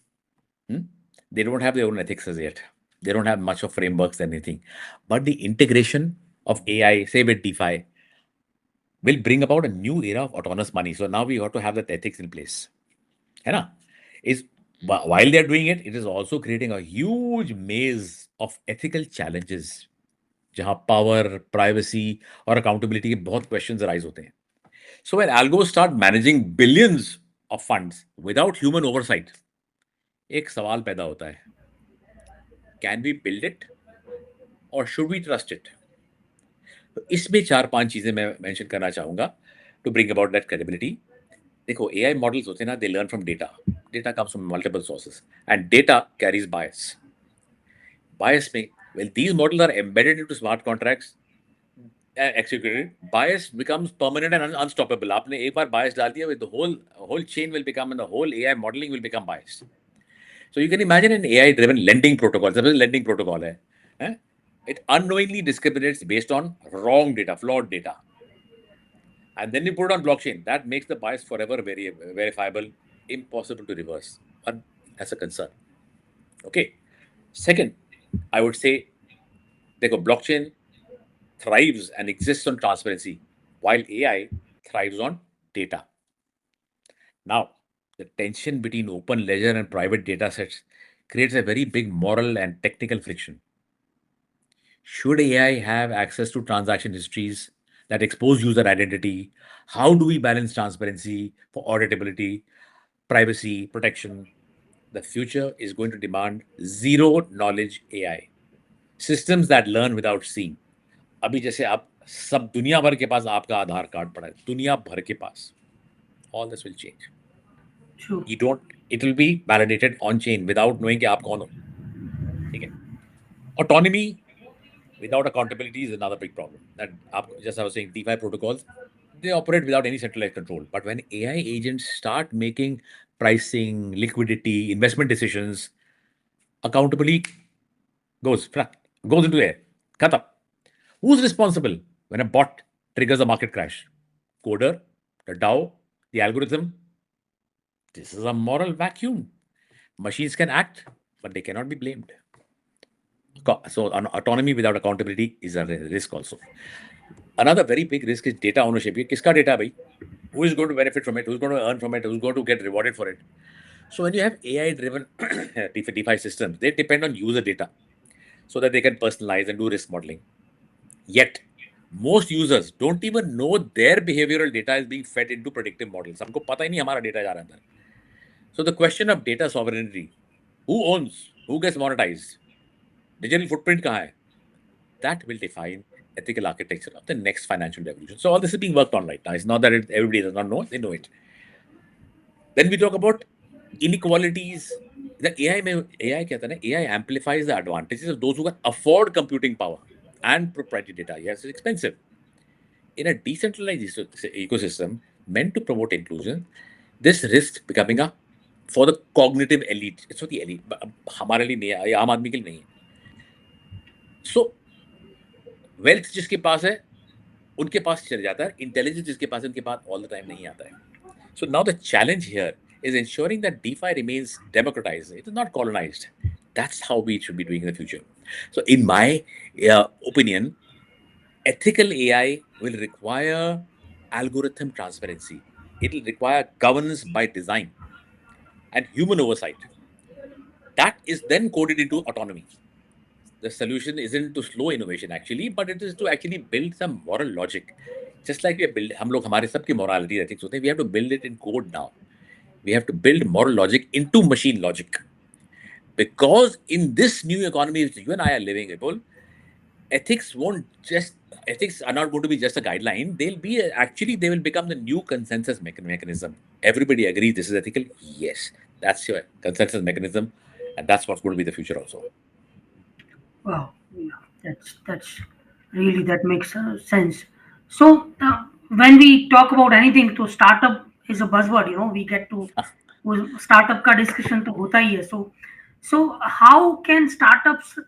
They don't have their own ethics as yet. They don't have much of frameworks or anything. But the integration of AI, say with DeFi, will bring about a new era of autonomous money. So now we have to have that ethics in place. है ना? While they're doing it, it is also creating a huge maze of ethical challenges, जहाँ power, privacy और accountability के बहुत questions arise होते हैं. So when algos start managing billions of funds without human oversight, एक सवाल पैदा होता है. Can we build it or should we trust it? तो इसमें 4-5 चीजें मैं मेंशन करना चाहूंगा to bring about that credibility. देखो, AI models होते हैं ना, they learn from data. Data comes from multiple sources and data carries bias. Bias में, when these models are embedded into smart contracts, executed, bias becomes permanent and unstoppable. आपने एक बार bias डाल दिया, the whole chain will become, and the whole AI modeling will become biased. So you can imagine an AI-driven lending protocol. Suppose lending protocol है, it unknowingly discriminates based on wrong data, flawed data, and then you put it on blockchain. That makes the bias forever verifiable, impossible to reverse. And that's a concern. Okay. Second, I would say, blockchain thrives and exists on transparency, while AI thrives on data. Now, the tension between open ledger and private data sets creates a very big moral and technical friction. Should AI have access to transaction histories that expose user identity? How do we balance transparency for auditability, privacy, protection? The future is going to demand zero knowledge AI. Systems that learn without seeing. अभी जैसे आप सब दुनिया भर के पास आपका आधार card पड़ा है, दुनिया भर के पास. All this will change. True. It will be validated on chain without knowing कि आप कौन हो. ठीक है. Autonomy without accountability is another big problem. That just I was saying, DeFi protocols, they operate without any centralized control. But when AI agents start making pricing, liquidity, investment decisions, accountability goes into air. Khatam. Who's responsible when a bot triggers a market crash? Coder, the DAO, the algorithm? This is a moral vacuum. Machines can act, but they cannot be blamed. So autonomy without accountability is a risk also. Another very big risk is data ownership. ये किसका data है भाई? Who is going to benefit from it? Who's going to earn from it? Who's going to get rewarded for it? So when you have AI-driven DeFi systems, they depend on user data so that they can personalize and do risk modeling. Yet, most users don't even know their behavioral data is being fed into predictive models. हमको पता ही नहीं हमारा data जा रहा है अंदर. So the question of data sovereignty, who owns, who gets monetized, digital footprint कहाँ है? That will define ethical architecture of the next financial revolution. So all this is being worked on right now. It's not that everybody does not know, they know it. Then we talk about inequalities. The AI कहता है ना, AI amplifies the advantages of those who can afford computing power and proprietary data. Yes, it's expensive. In a decentralized ecosystem meant to promote inclusion, this risks becoming a for the cognitive elite. It's for the elite. हमारे लिए नहीं है, आम आदमी के लिए नहीं है. So wealth जिसके पास है, उनके पास चले जाता है. Intelligence जिसके पास है, उनके पास all the time नहीं आता है. So now the challenge here is ensuring that DeFi remains democratized. It is not colonized. That's how we should be doing in the future. So in my opinion, ethical AI will require algorithm transparency. It will require governance by design and human oversight. That is then coded into autonomy. The solution isn't to slow innovation actually, but it is to actually build some moral logic. Just like we build, हम लोग हमारे सबकी morality ethics होते हैं, we have to build it in code now. We have to build moral logic into machine logic. Because in this new economy which you and I are living, Vipul, ethics are not going to be just a guideline. They will become the new consensus mechanism. Everybody agrees this is ethical. Yes, that's your consensus mechanism, and that's what's going to be the future also. Wow, yeah, that's really that makes sense. So when we talk about anything, so startup is a buzzword. We get to वो startup का discussion तो होता ही है. So how can startups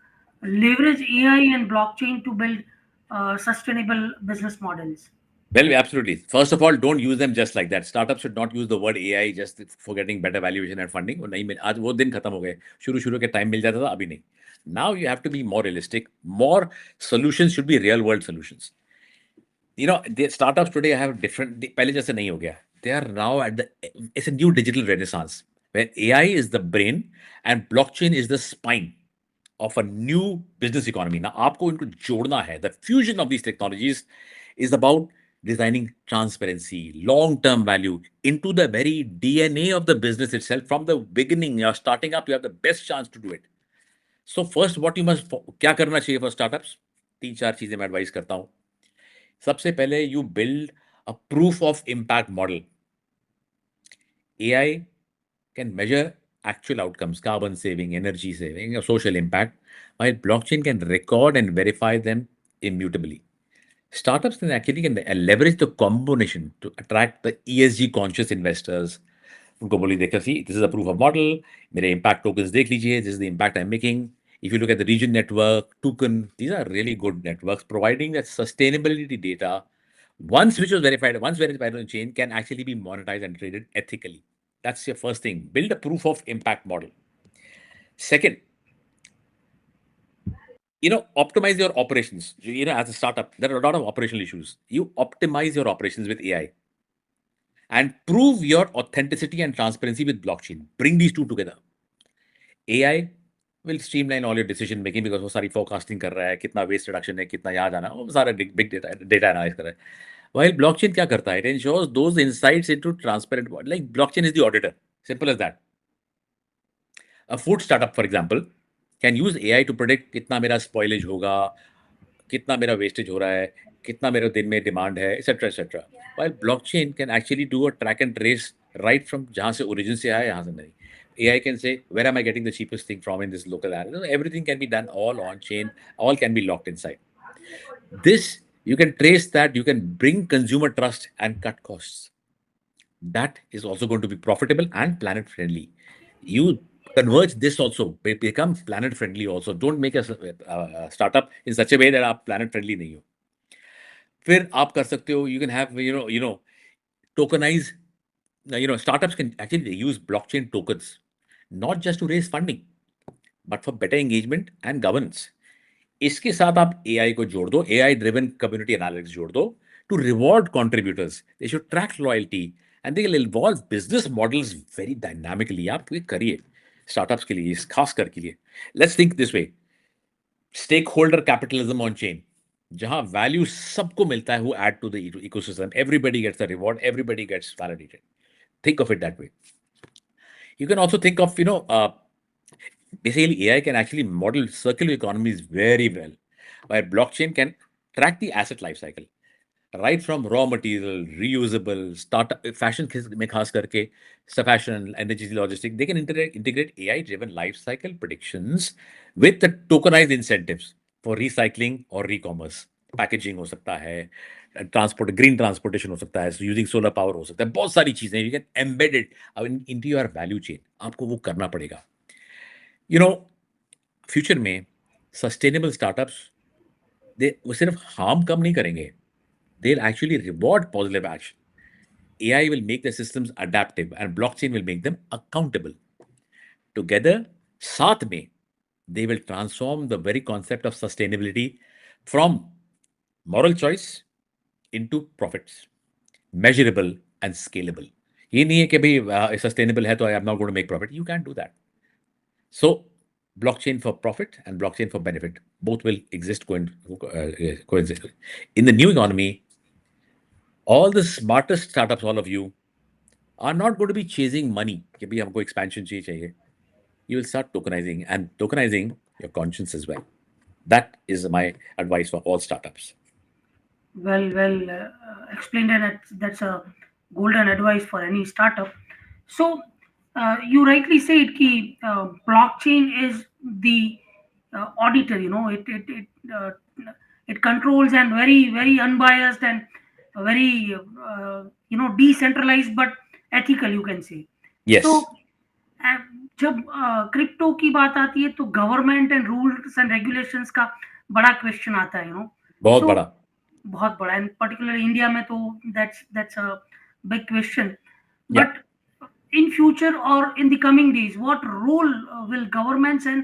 leverage AI and blockchain to build sustainable business models? Well, absolutely. First of all, don't use them just like that. Startups should not use the word AI just for getting better valuation and funding. वो नहीं मिल आज वो दिन खत्म हो गए. शुरू के टाइम मिल जाता था, अभी नहीं. Now you have to be more realistic. More solutions should be real world solutions. The startups today have different. पहले जैसे नहीं हो गया. They are now it's a new digital renaissance where AI is the brain and blockchain is the spine of a new business economy. Now, आपको इनको जोड़ना है. The fusion of these technologies is about designing transparency, long-term value into the very DNA of the business itself. From the beginning, you're starting up, you have the best chance to do it. So first, क्या करना चाहिए for startups? 3-4 चीजें मैं advise करता हूँ. सबसे पहले, you build a proof of impact model. AI can measure actual outcomes, carbon saving, energy saving, or social impact, while blockchain can record and verify them immutably. Startups can leverage the combination to attract the ESG conscious investors. उनको बोलिए देखा सी this is a proof of model, मेरे impact tokens देख लीजिए, this is the impact I'm making. If you look at the Region Network, Token, these are really good networks providing that sustainability data. Once verified on the chain, can actually be monetized and traded ethically. That's your first thing. Build a proof of impact model. Second, optimize your operations. As a startup, there are a lot of operational issues. You optimize your operations with AI and prove your authenticity and transparency with blockchain. Bring these two together. AI will streamline all your decision making because वो सारी forecasting कर रहा है, कितना waste reduction है, कितना यहाँ जाना, वो सारा big data analyze कर रहा है. While blockchain क्या करता है? It ensures those insights into transparent. Like blockchain is the auditor. Simple as that. A food startup, for example, can use AI to predict कितना मेरा spoilage होगा, कितना मेरा wastage हो रहा है, कितना मेरे दिन में demand है, etc. While blockchain can actually do a track and trace right from जहाँ से origin से आया, यहाँ से नहीं. AI can say, where am I getting the cheapest thing from in this local area? Everything can be done all on chain, all can be locked inside. This, you can trace that, you can bring consumer trust and cut costs. That is also going to be profitable and planet friendly. You converge this also, become planet friendly also. Don't make a startup in such a way that आप planet friendly नहीं हो. फिर आप कर सकते हो, you can have, tokenize, startups can actually use blockchain tokens, not just to raise funding, but for better engagement and governance. इसके साथ आप AI को जोड़ दो, AI driven community analytics जोड़ दो to reward contributors. They should track loyalty and they will evolve business models very dynamically. आप ये करिए startups के लिए, इस खास कर के लिए. Let's think this way. Stakeholder capitalism on chain. जहां वैल्यू सबको मिलता है, who add to the ecosystem. Everybody gets the reward, everybody gets validated. Think of it that way. You can also think of, basically AI can actually model circular economies very well, where blockchain can track the asset life cycle, right from raw material, reusable, startup, fashion में खास करके, fashion, energy, logistics, they can integrate AI-driven life cycle predictions with the tokenized incentives for recycling or re-commerce. Packaging हो सकता है, transport, green transportation हो सकता है, using solar power हो सकता है, बहुत सारी चीजें you can embed it into your value chain. आपको वो करना पड़ेगा. फ्यूचर में सस्टेनेबल स्टार्टअप्स वो सिर्फ हार्म कम नहीं करेंगे, they will actually reward positive action. AI will make the systems adaptive and blockchain will make them accountable. Together, साथ में, they will transform the very concept of sustainability from moral choice into profits, measurable and scalable. ये नहीं है कि भाई sustainable है तो I am not going to make profit. You can do that. So, blockchain for profit and blockchain for benefit both will exist coexist. In the new economy, all the smartest startups, all of you, are not going to be chasing money. कि भाई हमको expansion चाहिए. You will start tokenizing and tokenizing your conscience as well. That is my advice for all startups. Well explained, and that's a golden advice for any startup. So you rightly said कि blockchain is the auditor. Uh, it controls and very unbiased and very decentralized but ethical, you can say. Yes. So जब crypto की बात आती है तो government and rules and regulations का बड़ा question आता है. बहुत So, बड़ा. बहुत बड़ा, एंड पर्टिकुलरली इंडिया में तो that's a big question. Yeah. But in future or in the coming days, what role will governments and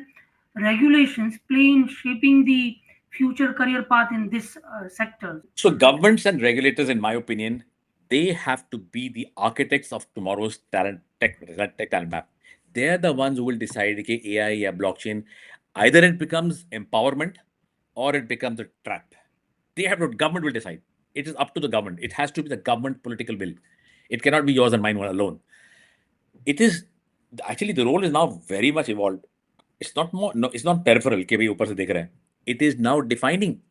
regulations play in shaping the future career path in this sector? So governments and regulators, in my opinion, they have to be the architects of tomorrow's tech talent map. They're the ones who will decide कि AI या blockchain, either it becomes empowerment or it becomes a trap. Government will decide. It is up to the government. It has to be the government political will. It cannot be yours and mine alone. It is actually, the role is now very much evolved. It's not more, no, it's not peripheral कि भाई ऊपर से देख रहे हैं. It is now defining.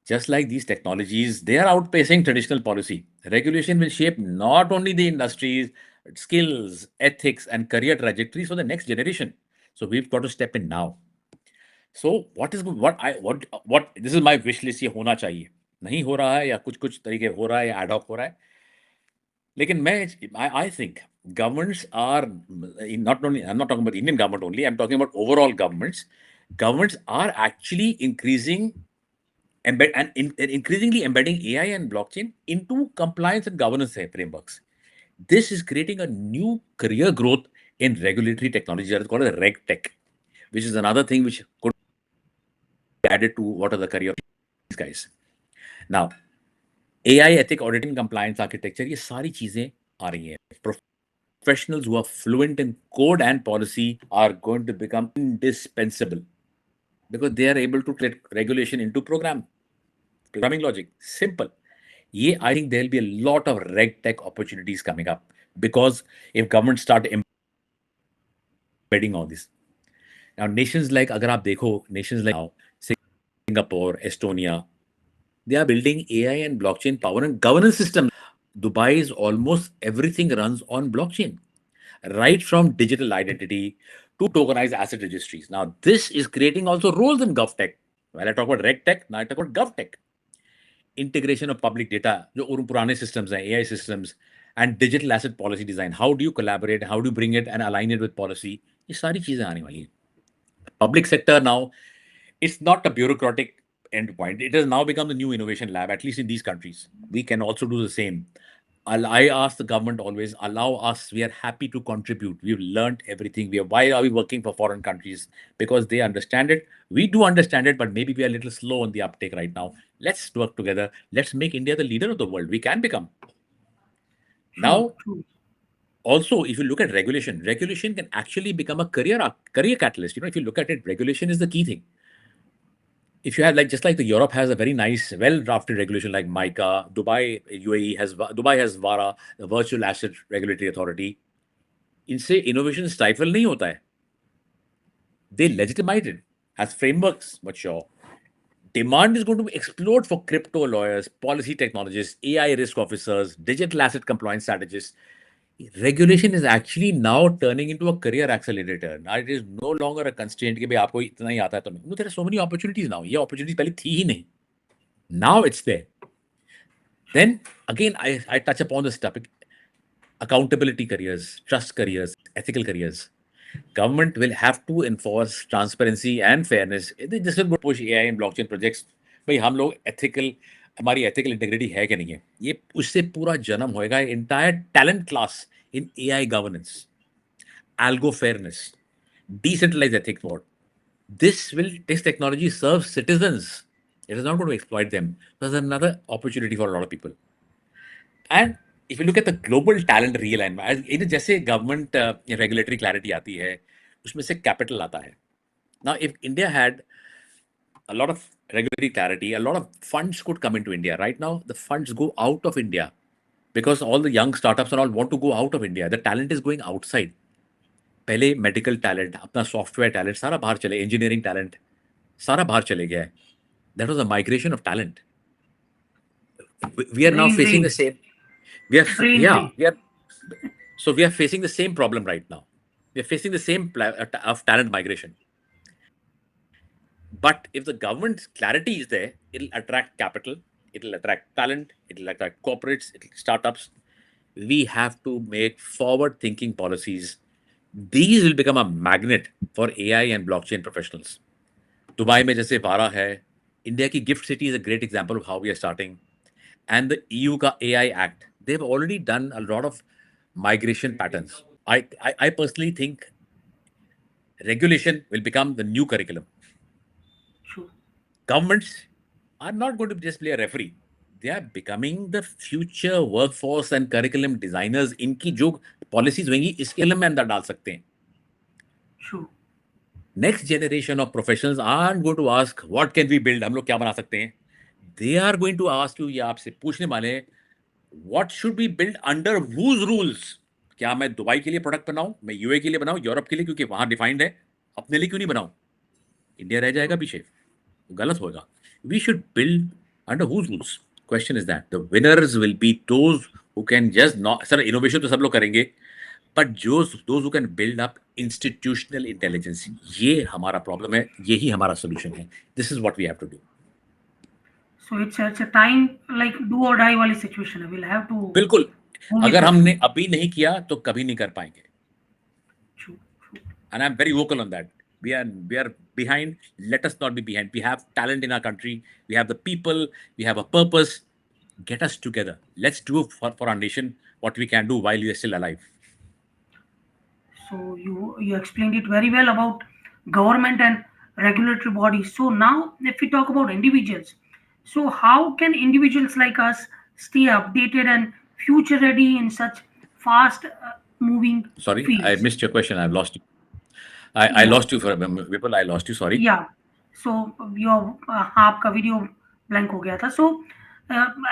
Just like these technologies, they are outpacing traditional policy. Regulation will shape not only the industries, skills, ethics, and career trajectories for the next generation. So we've got to step in now. So what this is my wish list. ये होना चाहिए. नहीं हो रहा है या कुछ तरीके हो रहा है या ad hoc हो रहा है. लेकिन I think governments are not only, I'm not talking about Indian government only, I'm talking about overall governments. Governments are actually increasingly embedding AI and blockchain into compliance and governance frameworks. This is creating a new career growth in regulatory technology that is called as reg tech, which is another thing which could be added to what are the career of these guys. Now, AI, ethic, auditing, compliance, architecture, ये सारी चीजें आ रही हैं. Professionals who are fluent in code and policy are going to become indispensable because they are able to get regulation into programming logic. Simple. I think there will be a lot of reg tech opportunities coming up because if governments start embedding all this. Now, nations like, agar aap dekho, nations like now, Singapore, Estonia, they are building AI and blockchain power and governance systems. Dubai's almost everything runs on blockchain, right from digital identity to tokenized asset registries. Now, this is creating also roles in GovTech. While I talk about RegTech, now I talk about GovTech. Integration of public data, जो पुराने systems हैं, AI systems, and digital asset policy design. How do you collaborate? How do you bring it and align it with policy? ये सारी चीजें आने वाली हैं. Public sector now, it's not a bureaucratic endpoint. It has now become the new innovation lab, at least in these countries. We can also do the same. I ask the government always, allow us. We are happy to contribute. We've learned everything. Why are we working for foreign countries? Because they understand it. We do understand it, but maybe we are a little slow on the uptake right now. Let's work together. Let's make India the leader of the world. We can become. True, Now, true. also, if you look at regulation, regulation can actually become a career catalyst. If you look at it, regulation is the key thing. If you have like just like the Europe has a very nice, well drafted regulation like MICA, Dubai has VARA, the Virtual Asset Regulatory Authority. इनसे innovation stifle नहीं होता है. They legitimize it as frameworks, but sure. Demand is going to explode for crypto lawyers, policy technologists, AI risk officers, digital asset compliance strategists. Regulation is actually now turning into a career accelerator. Now it is no longer a constraint कि भाई आपको इतना ही आता है तो नहीं. No, there are so many opportunities now. ये opportunities पहले थी ही नहीं. Now it's there. Then again, I touch upon this topic: accountability careers, trust careers, ethical careers. Government will have to enforce transparency and fairness. This will push AI and blockchain projects. भाई हम लोग ethical, हमारी ethical integrity है कि नहीं है? ये उससे पूरा जन्म होएगा entire talent class in AI governance, algo fairness, decentralized ethics board. This technology serves citizens. It is not going to exploit them. There's another opportunity for a lot of people. And if you look at the global talent realignment, जैसे government regulatory clarity आती है, उसमें से capital आता है. Now, if India had a lot of regulatory clarity, a lot of funds could come into India. Right now, the funds go out of India because all the young startups and all want to go out of India. The talent is going outside. पहले medical talent, अपना software talent, सारा बाहर चले, engineering talent, सारा बाहर चले गया है. That was a migration of talent. We are now Brain facing drain. the same. We are Brain yeah. drain. We are So we are facing the same problem right now. We are facing the same of talent migration. But if the government's clarity is there, it'll attract capital, it'll attract talent, it'll attract corporates, it'll startups. We have to make forward-thinking policies. These will become a magnet for AI and blockchain professionals. Dubai में जैसे वारा है, India की gift city is a great example of how we are starting. And the EU का AI Act, they've already done a lot of migration patterns. I personally think regulation will become the new curriculum. True. Governments are not going to just play a referee. They are becoming the future workforce and curriculum designers. इनकी जो policies होंगी इसके curriculum में अंदर डाल सकते हैं. True. Next generation of professionals aren't going to ask what can we build, हम लोग क्या बना सकते हैं. They are going to ask you, या आपसे पूछने वाले हैं, what should we build under whose rules? क्या मैं दुबई के लिए प्रोडक्ट बनाऊं, मैं यूए के लिए बनाऊं, यूरोप के लिए, क्योंकि वहां डिफाइंड है, अपने लिए क्यों नहीं बनाऊं? इंडिया रह जाएगा पीछे, गलत होगा. We should build under whose rules. Question is that the winners will be those who can just not, sir innovation तो सब लोग करेंगे, but those who can build up institutional intelligence. ये हमारा प्रॉब्लम है, यही हमारा सोल्यूशन है. This is what we have to do. So it's a time like do or die वाली situation है. We'll have to बिल्कुल. move with अगर the हमने flow. अभी नहीं किया तो कभी नहीं कर पाएंगे. True, true. And I'm very vocal on that. We are behind. Let us not be behind. We have talent in our country. We have the people. We have a purpose. Get us together. Let's do for our nation what we can do while we are still alive. So you explained it very well about government and regulatory bodies. So now if we talk about individuals, so how can individuals like us stay updated and future ready in such fast moving Sorry, I fields? missed your question. I've lost you. I Yeah, lost you for a moment. Vipul, I lost you. Sorry. yeah. So your आपका video blank हो गया था. So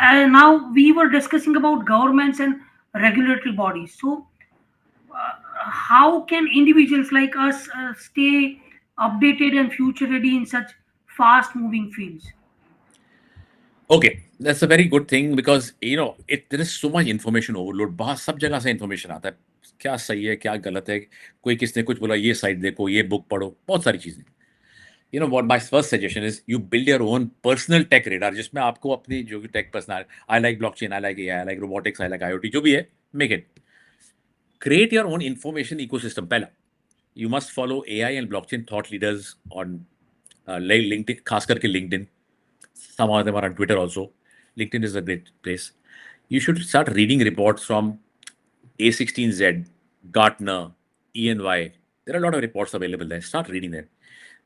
and now we were discussing about governments and regulatory bodies. So how can individuals like us stay updated and future ready in such fast moving fields? Okay, that's a very good thing because there is so much information overload. बहुत सब जगह से information आता है. क्या सही है, क्या गलत है, कोई किसने कुछ बोला, ये साइट देखो, ये बुक पढ़ो, बहुत सारी चीजें. What my first suggestion is, you build your own personal tech radar जिसमें आपको अपनी जो भी tech personal, I like blockchain, I like AI, I like robotics, I like IoT, जो भी है, make it. Create your own information ecosystem. पहला, you must follow AI and blockchain thought leaders on LinkedIn, खास करके LinkedIn. Some of them are on Twitter also. LinkedIn is a great place. You should start reading reports from A16Z, Gartner, ENY. There are a lot of reports available there. Start reading them.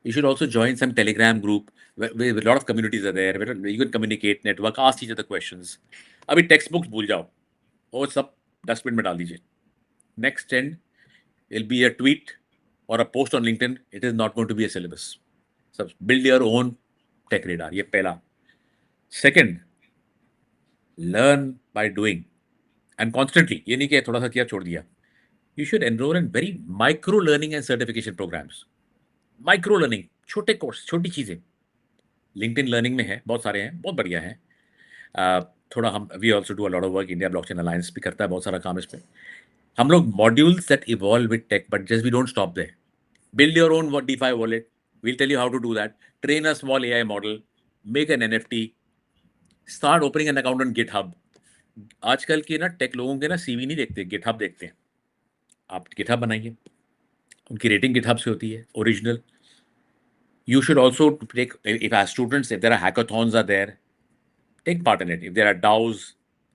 You should also join some Telegram group where a lot of communities are there, where you can communicate, network, ask each other questions. अभी text books भूल जाओ, वो सब dustbin में डाल दीजिए. Next trend will be a tweet or a post on LinkedIn. It is not going to be a syllabus. So build your own tech radar. ये पहला. Second, learn by doing and constantly. ये नहीं कि थोड़ा सा किया छोड़ दिया. You should enroll in very micro learning and certification programs. Micro learning, छोटे कोर्स, छोटी चीज़ें. लिंक्डइन लर्निंग में है, बहुत सारे हैं, बहुत बढ़िया है. थोड़ा हम we also do a lot of work. India blockchain alliance भी करता है बहुत सारा काम इस पे. हम लोग modules that evolve with tech, but just we don't stop there. Build your own DeFi wallet. We'll tell you how to do that. Train a small AI model. Make an NFT. Start opening an account on GitHub. आजकल के ना take लोगों के ना CV नहीं देखते, GitHub देखते हैं. आप गिटहब बनाइए. उनकी रेटिंग गिटहब से होती है, original. You should also take, if as students, if there are hackathons are there, take part in it. If there are DAOs,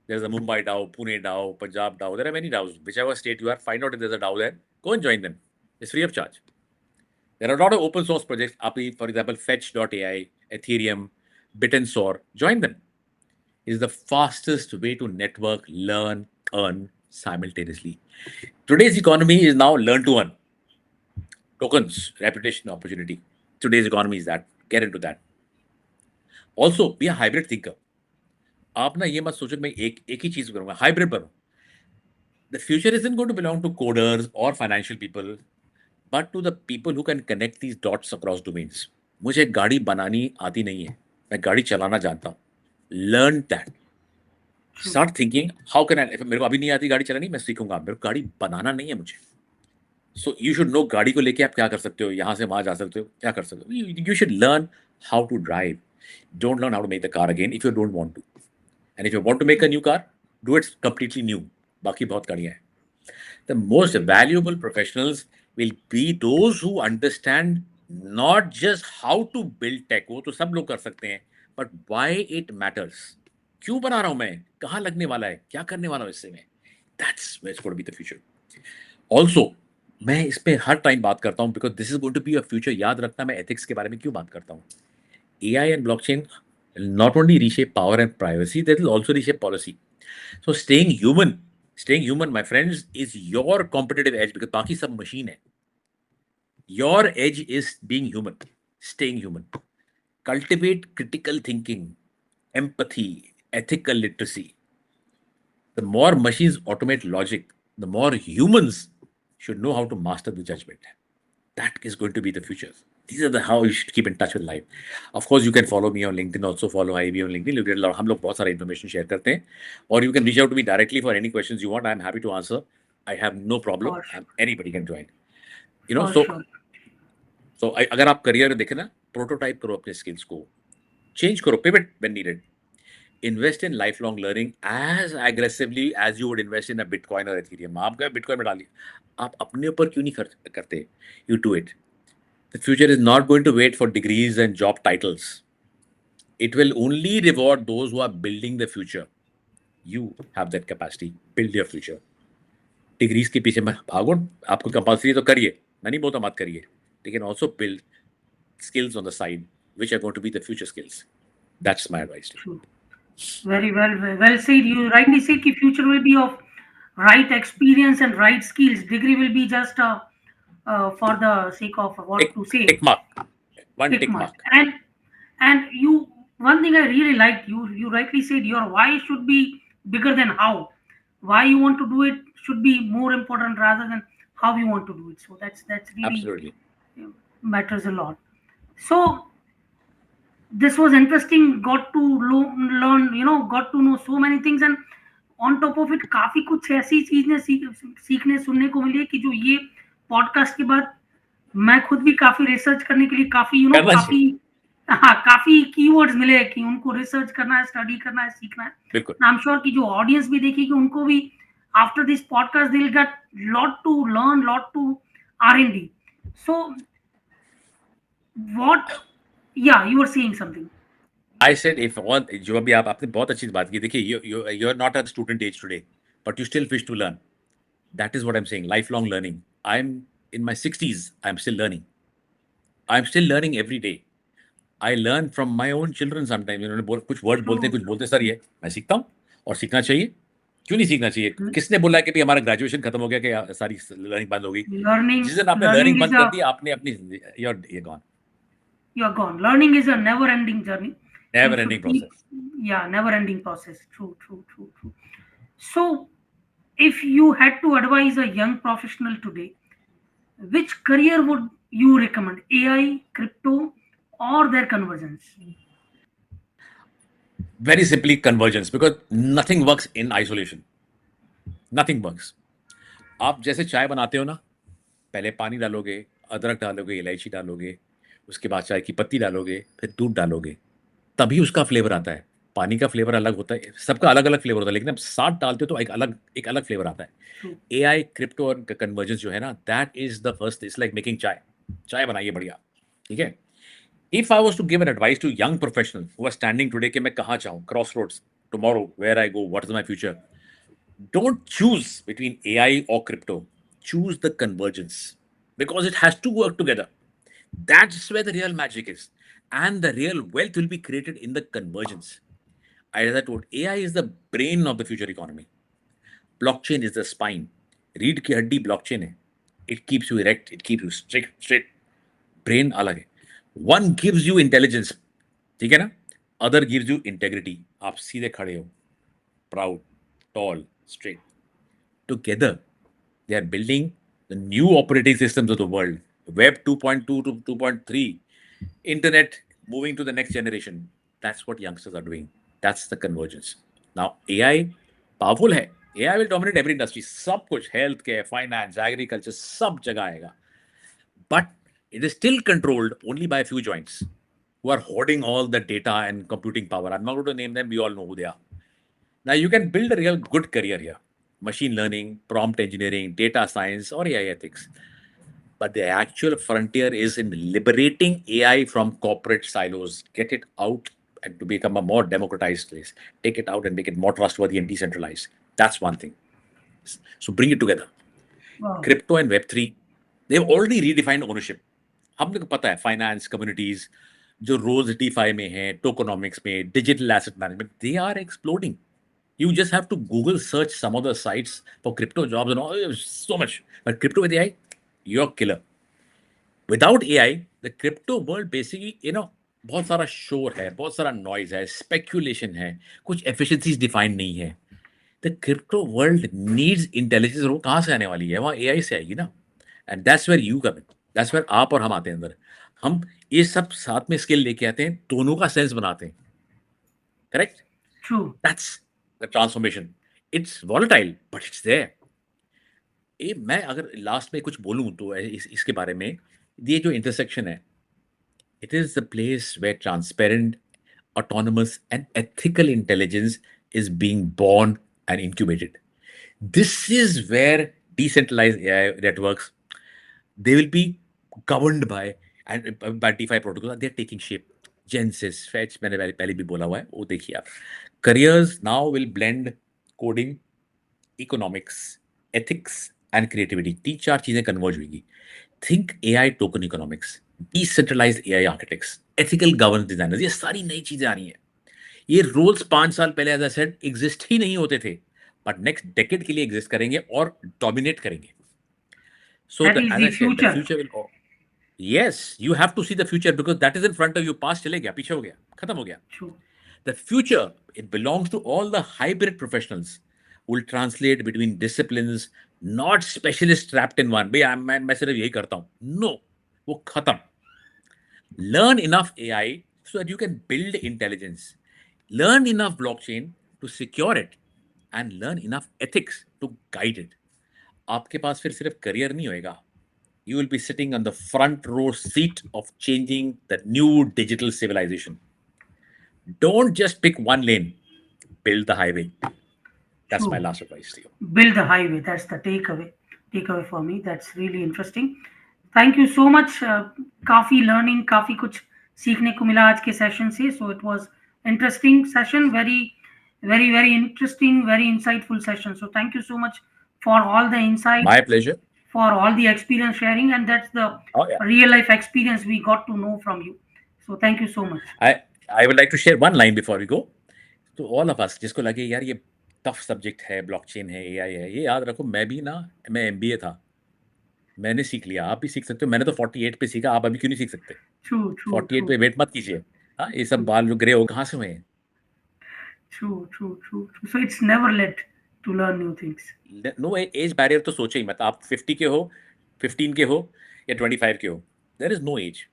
there's a Mumbai DAO, Pune DAO, Punjab DAO, there are many DAOs. Whichever state you are, find out if there's a DAO there, go and join them. It's free of charge. There are a lot of open source projects, for example, Fetch.ai, Ethereum, Bit&Soar, join them. It's the fastest way to network, learn, earn simultaneously. Today's economy is now learn to earn. Tokens, reputation, opportunity. Today's economy is that. Get into that. Also, be a hybrid thinker. आप ना ये मत सोचो मैं एक ही चीज करूंगा. Hybrid बनो. The future isn't going to belong to coders or financial people, but to the people who can connect these dots across domains. मुझे गाड़ी बनानी आती नहीं है, मैं गाड़ी चलाना जानता हूँ. Learn that. Start thinking, how can I, मेरे को अभी नहीं आती गाड़ी चलानी, मैं सीखूंगा. मेरे को गाड़ी बनाना नहीं है मुझे. So you should know गाड़ी को लेके आप क्या कर सकते हो, यहाँ से वहाँ जा सकते हो, क्या कर सकते हो. You should learn how to drive. Don't learn how to make the car again if you don't want to. And if you want to make a new car, do it completely new. बाकी बहुत गाड़ियाँ हैं. The most valuable professionals will be those who understand not just how to build tech, वो तो सब लोग कर सकते हैं, but why it matters. क्यों बना रहा हूँ मैं, कहाँ लगने वाला है, क्या करने वाला हूँ इससे मैं. That's where it's going to be the future. Also, मैं इस पे हर टाइम बात करता हूँ because this is going to be a future. याद रखना मैं ethics के बारे में क्यों बात करता हूँ. AI and blockchain will not only reshape power and privacy, they will also reshape policy. So staying human, my friends, is your competitive edge because बाकी सब machine है. Your edge is being human, staying human. Cultivate critical thinking, empathy, ethical literacy. The more machines automate logic, the more humans should know how to master the judgment. That is going to be the future. These are the how you should keep in touch with life. Of course, you can follow me on LinkedIn. Also follow IB on LinkedIn. You get a lot. हम लोग बहुत सारा information share करते हैं. Or you can reach out to me directly for any questions you want. I'm happy to answer. I have no problem. For sure. Anybody can join. You know, For sure. so अगर आप career देखें ना, prototype करो अपने skills को, change करो, pivot when needed. Invest in lifelong learning as aggressively as you would invest in a Bitcoin or Ethereum. आप क्या Bitcoin में डालिए, आप अपने ऊपर क्यों नहीं खर्च करते? You do it. The future is not going to wait for degrees and job titles. It will only reward those who are building the future. You have that capacity. Build your future. Degrees के पीछे मत भागो. आपको compulsory तो करिए. मैं नहीं बोलता मत करिए. You can also build skills on the side, which are going to be the future skills. That's my advice. True. Very well said. You rightly said कि future will be of right experience and right skills. Degree will be just for the sake of what to say. Tick mark. One tick mark. mark. And you, one thing I really liked, you rightly said your why should be bigger than how. Why you want to do it should be more important rather than how you want to do it. So that's really Absolutely matters a lot. So this was interesting. Got to learn, got to know so many things, and on top of it काफी कुछ ऐसी चीजें सीखने सुनने को मिली है कि जो ये पॉडकास्ट के बाद मैं खुद भी काफी रिसर्च करने के लिए काफी काफी कीवर्ड्स मिले कि उनको रिसर्च करना है, स्टडी करना है, सीखना है. आई एम श्योर कि जो ऑडियंस भी देखेगी उनको भी after this podcast they will get lot to learn, lot to R&D. So what, yeah, you were saying something. I said if all जो अभी आपने बहुत अच्छी बात की देखिए you're not at student age today but you still wish to learn. That is what I'm saying, lifelong learning. I'm in my 60s, I'm still learning. I'm still learning every day. I learn from my own children sometimes. इन्होंने कुछ word बोलते हैं, True. कुछ बोलते हैं, sir ये मैं सीखता हूँ और सीखना चाहिए। क्यों नहीं सीखना चाहिए? L- किसने बोला कि भी हमारा ग्रेजुएशन खत्म हो गया कि सारी लर्निंग बंद हो गई? Learning, जिस दिन आपने learning लर्निंग is बंद कर a दी आपने अपनी you're gone. you're gone. Learning is a never-ending journey. You Never should ending keep, process. yeah, never-ending process. True, true, true, true. So, if you had to advise a young professional today, which career would you recommend? AI, crypto, or their convergence? Very simply convergence because nothing works in isolation. Nothing works. आप जैसे चाय बनाते हो ना, पहले पानी डालोगे, अदरक डालोगे, इलायची डालोगे, उसके बाद चाय की पत्ती डालोगे, फिर दूध डालोगे, तभी उसका फ्लेवर आता है। पानी का फ्लेवर अलग होता है, सबका अलग-अलग फ्लेवर होता है, लेकिन आप साथ डालते हो तो एक अलग फ्लेवर आता है। True. एआई, क्रिप्टो और कन्वर्जेंस जो है ना, that is the first it's like making chai. चाय बनाइए बढ़िया, ठीक है? If I was to give an advice to young professional who are standing today कि मैं कहाँ जाऊँ, crossroads, tomorrow, where I go, what is my future? Don't choose between AI or crypto. Choose the convergence because it has to work together. That's where the real magic is. And the real wealth will be created in the convergence. As I told, AI is the brain of the future economy. Blockchain is the spine. Read की हड्डी blockchain है. It keeps you erect. It keeps you straight. Brain अलग है. One gives you intelligence. ठीक है ना? Other gives you integrity. आप सीधे खड़े हो. Proud, tall, straight. Together, they are building the new operating systems of the world. Web 2.2 to 2.3, internet moving to the next generation. That's what youngsters are doing. That's the convergence. Now, AI powerful है. AI will dominate every industry. सब कुछ health care, finance, agriculture, सब जगह आएगा. But it is still controlled only by a few joints who are hoarding all the data and computing power. I'm not going to name them. We all know who they are. Now you can build a real good career here. Machine learning, prompt engineering, data science, or AI ethics. But the actual frontier is in liberating AI from corporate silos, get it out and to become a more democratized place. Take it out and make it more trustworthy and decentralized. That's one thing. So bring it together. Wow. Crypto and Web3, they've already redefined ownership. हम लोग को पता है finance communities जो रोज DeFi में है, tokenomics में, digital asset management, they are exploding. You just have to Google search some of the sites for crypto jobs and all. There's so much. But crypto with AI, you're killer. Without AI, the crypto world basically, बहुत सारा शोर है, बहुत सारा noise है, speculation है, कुछ efficiencies defined नहीं है. The crypto world needs intelligence. वो कहाँ से आने वाली है? वहाँ एआई से आएगी ना. And that's where you come in. That's where आप और हम आते हैं अंदर. हम ये सब साथ में स्किल लेके आते हैं, दोनों का सेंस बनाते हैं. Correct? True. That's the transformation. It's volatile, but it's there. ये मैं अगर लास्ट में कुछ बोलूँ तो इसके बारे में, ये जो इंटरसेक्शन है, it is the place where transparent, autonomous, and ethical intelligence is being born and incubated. This is where decentralized AI networks, they will be governed by and by DeFi protocols. They're taking shape. Genesis, Fetch, मैंने पहले भी बोला हुआ है, वो देखिए आप. Careers now will blend coding, economics, ethics and creativity. तीन चार चीजें कन्वर्ज होगी. Think AI token economics, decentralized AI architects, ethical governance designers. ये सारी नई चीजें आ रही हैं. ये रोल्स 5 साल पहले एज आई सेड एग्जिस्ट ही नहीं होते थे, बट नेक्स्ट डेकेड के लिए एग्जिस्ट करेंगे और डोमिनेट करेंगे. So That is as the I said the future. Future will. Yes, you have to see the future because that is in front of you. पास चले गया, पीछे हो गया, खत्म हो गया. True. The future, it belongs to all the hybrid professionals who will translate between disciplines, not specialists trapped in one. भैया मैं सिर्फ यही करता हूँ. No, वो खत्म. Learn enough AI so that you can build intelligence. Learn enough blockchain to secure it and learn enough ethics to guide it. आपके पास फिर सिर्फ करियर नहीं होएगा. You will be sitting on the front row seat of changing the new digital civilization. Don't just pick one lane, build the highway. That's my True. last advice to you. Build the highway. That's the takeaway for me. That's really interesting. Thank you so much. काफी learning, काफी कुछ सीखने को मिला आज के session से. So it was interesting session. Very interesting, very insightful session. So thank you so much for all the insight, My pleasure. for all the experience sharing, and that's the Oh yeah. real life experience we got to know from you. So thank you so much. I would like to share one line before we go. To all of us, जिसको लगे यार ये tough subject है, blockchain है, AI है, ये याद रखो मैं एमबीए था, मैंने सीख लिया, आप भी सीख सकते हो। मैंने तो 48 पे सीखा, आप अभी क्यों नहीं सीख सकते? True, true, 48 true, पे वेट मत कीजिए। हाँ, ये सब बाल जो ग्रे हो कहाँ से हुए हैं? true. So it's never late to learn new things. No age barrier तो सोचे ही मत। आप 50 के हो, 15 के हो या 25 के हो, there is no age,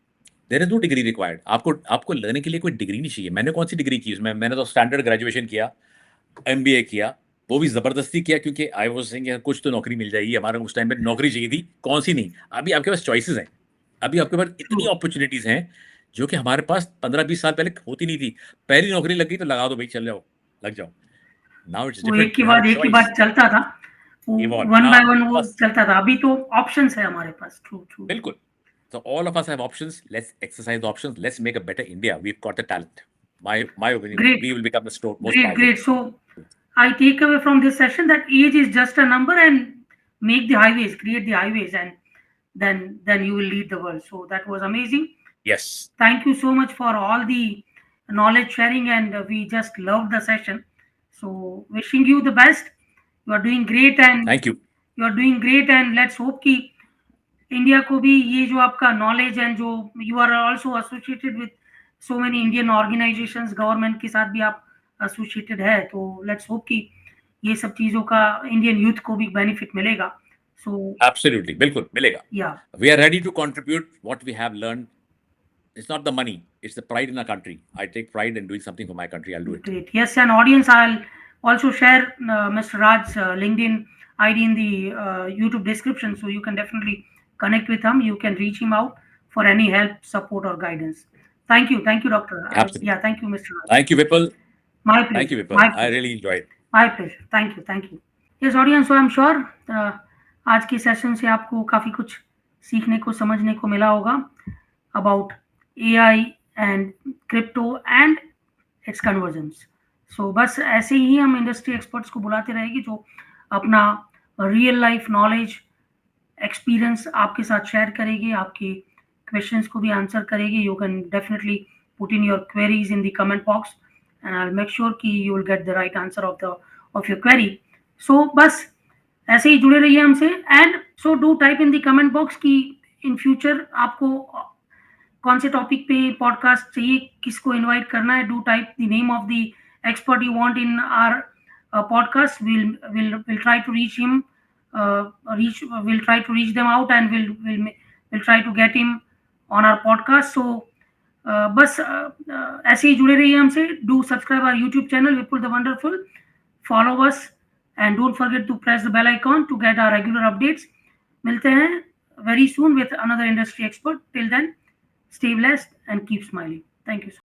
there is no degree required. आपको लेने के लिए कोई डिग्री नहीं चाहिए। मैंने कौन सी डिग्री की उसमें? मैंने तो स्टैंडर्ड ग्रेजुएशन किया, एमबीए किया, वो भी जबरदस्ती किया क्योंकि आई वाज सेइंग कुछ तो नौकरी मिल जाएगी। हमारे उस टाइम पे नौकरी चाहिए थी, कौन सी नहीं। अभी आपके पास चॉइसेस हैं, अभी आपके पास इतनी True. अपॉर्चुनिटीज हैं जो कि हमारे पास 15-20 साल पहले होती नहीं थी। पहली नौकरी लग गई तो लगा दो भाई, चल जाओ, लग जाओ। नाउ इट्स वो डिफरेंट, एक के यू हैव बाद अ एक ही चॉइस। बात चलता था, वो Evolve. वन बाय हाँ, वन वो बस चलता था। अभी तो ऑप्शंस है हमारे पास। ट्रू। बिल्कुल। So all of us have options. Let's exercise the options. Let's make a better India. We've got the talent. My opinion. Great, We will become the most powerful. great. So I take away from this session that age is just a number, and make the highways, create the highways, and then you will lead the world. So that was amazing. Yes. Thank you so much for all the knowledge sharing, and we just loved the session. So wishing you the best. You are doing great, and Thank you. let's hope कि India को भी ये जो आपका knowledge and जो you are also associated with so many Indian organisations, government के साथ भी आप एसोसिएटेड है, तो लेट्स होप कि ये सब चीजों का इंडियन यूथ को भी बेनिफिट मिलेगा. सो Absolutely. बिल्कुल मिलेगा. या We are ready to contribute what we have learned. It's not the money. It's the pride in our country. I take pride in doing something for my country. I'll do it. great. Yes, and audience, I'll also share Mr. Raj's LinkedIn ID in the YouTube description, so you can definitely connect with him. You can reach him out for any help, support, or guidance. Thank you, Doctor. Absolutely. Yeah, thank you, Mr. Raj. Thank you, Vipul. My pleasure. Thank you, Vipul. My I pleasure. really enjoyed. My pleasure. Thank you. Yes, audience, so I'm sure आज के session से आपको काफी कुछ सीखने को, समझने को मिला होगा about AI and crypto and its conversions. So बस ऐसे ही हम इंडस्ट्री एक्सपर्ट्स को बुलाते रहेंगे जो अपना रियल लाइफ नॉलेज, एक्सपीरियंस आपके साथ शेयर करेंगे, आपके क्वेश्चंस को भी आंसर करेंगे. You can definitely put in your queries in the comment box and I'll make sure कि you will get the right answer of your query. So बस ऐसे ही जुड़े रहिए हमसे, and so do type in the comment box कि in future आपको कौन से टॉपिक पे पॉडकास्ट चाहिए, किसको इनवाइट करना है. Do type the name of the expert you want in our podcast. We'll try to reach him, we'll try to reach them out, and we'll try to get him on our podcast. So बस ऐसे ही जुड़े रहिए हमसे. Do subscribe our YouTube channel Vipul the wonderful. Follow us and don't forget to press the bell icon to get our regular updates. मिलते हैं very soon with another industry expert. Till then, stay blessed and keep smiling. Thank you so much.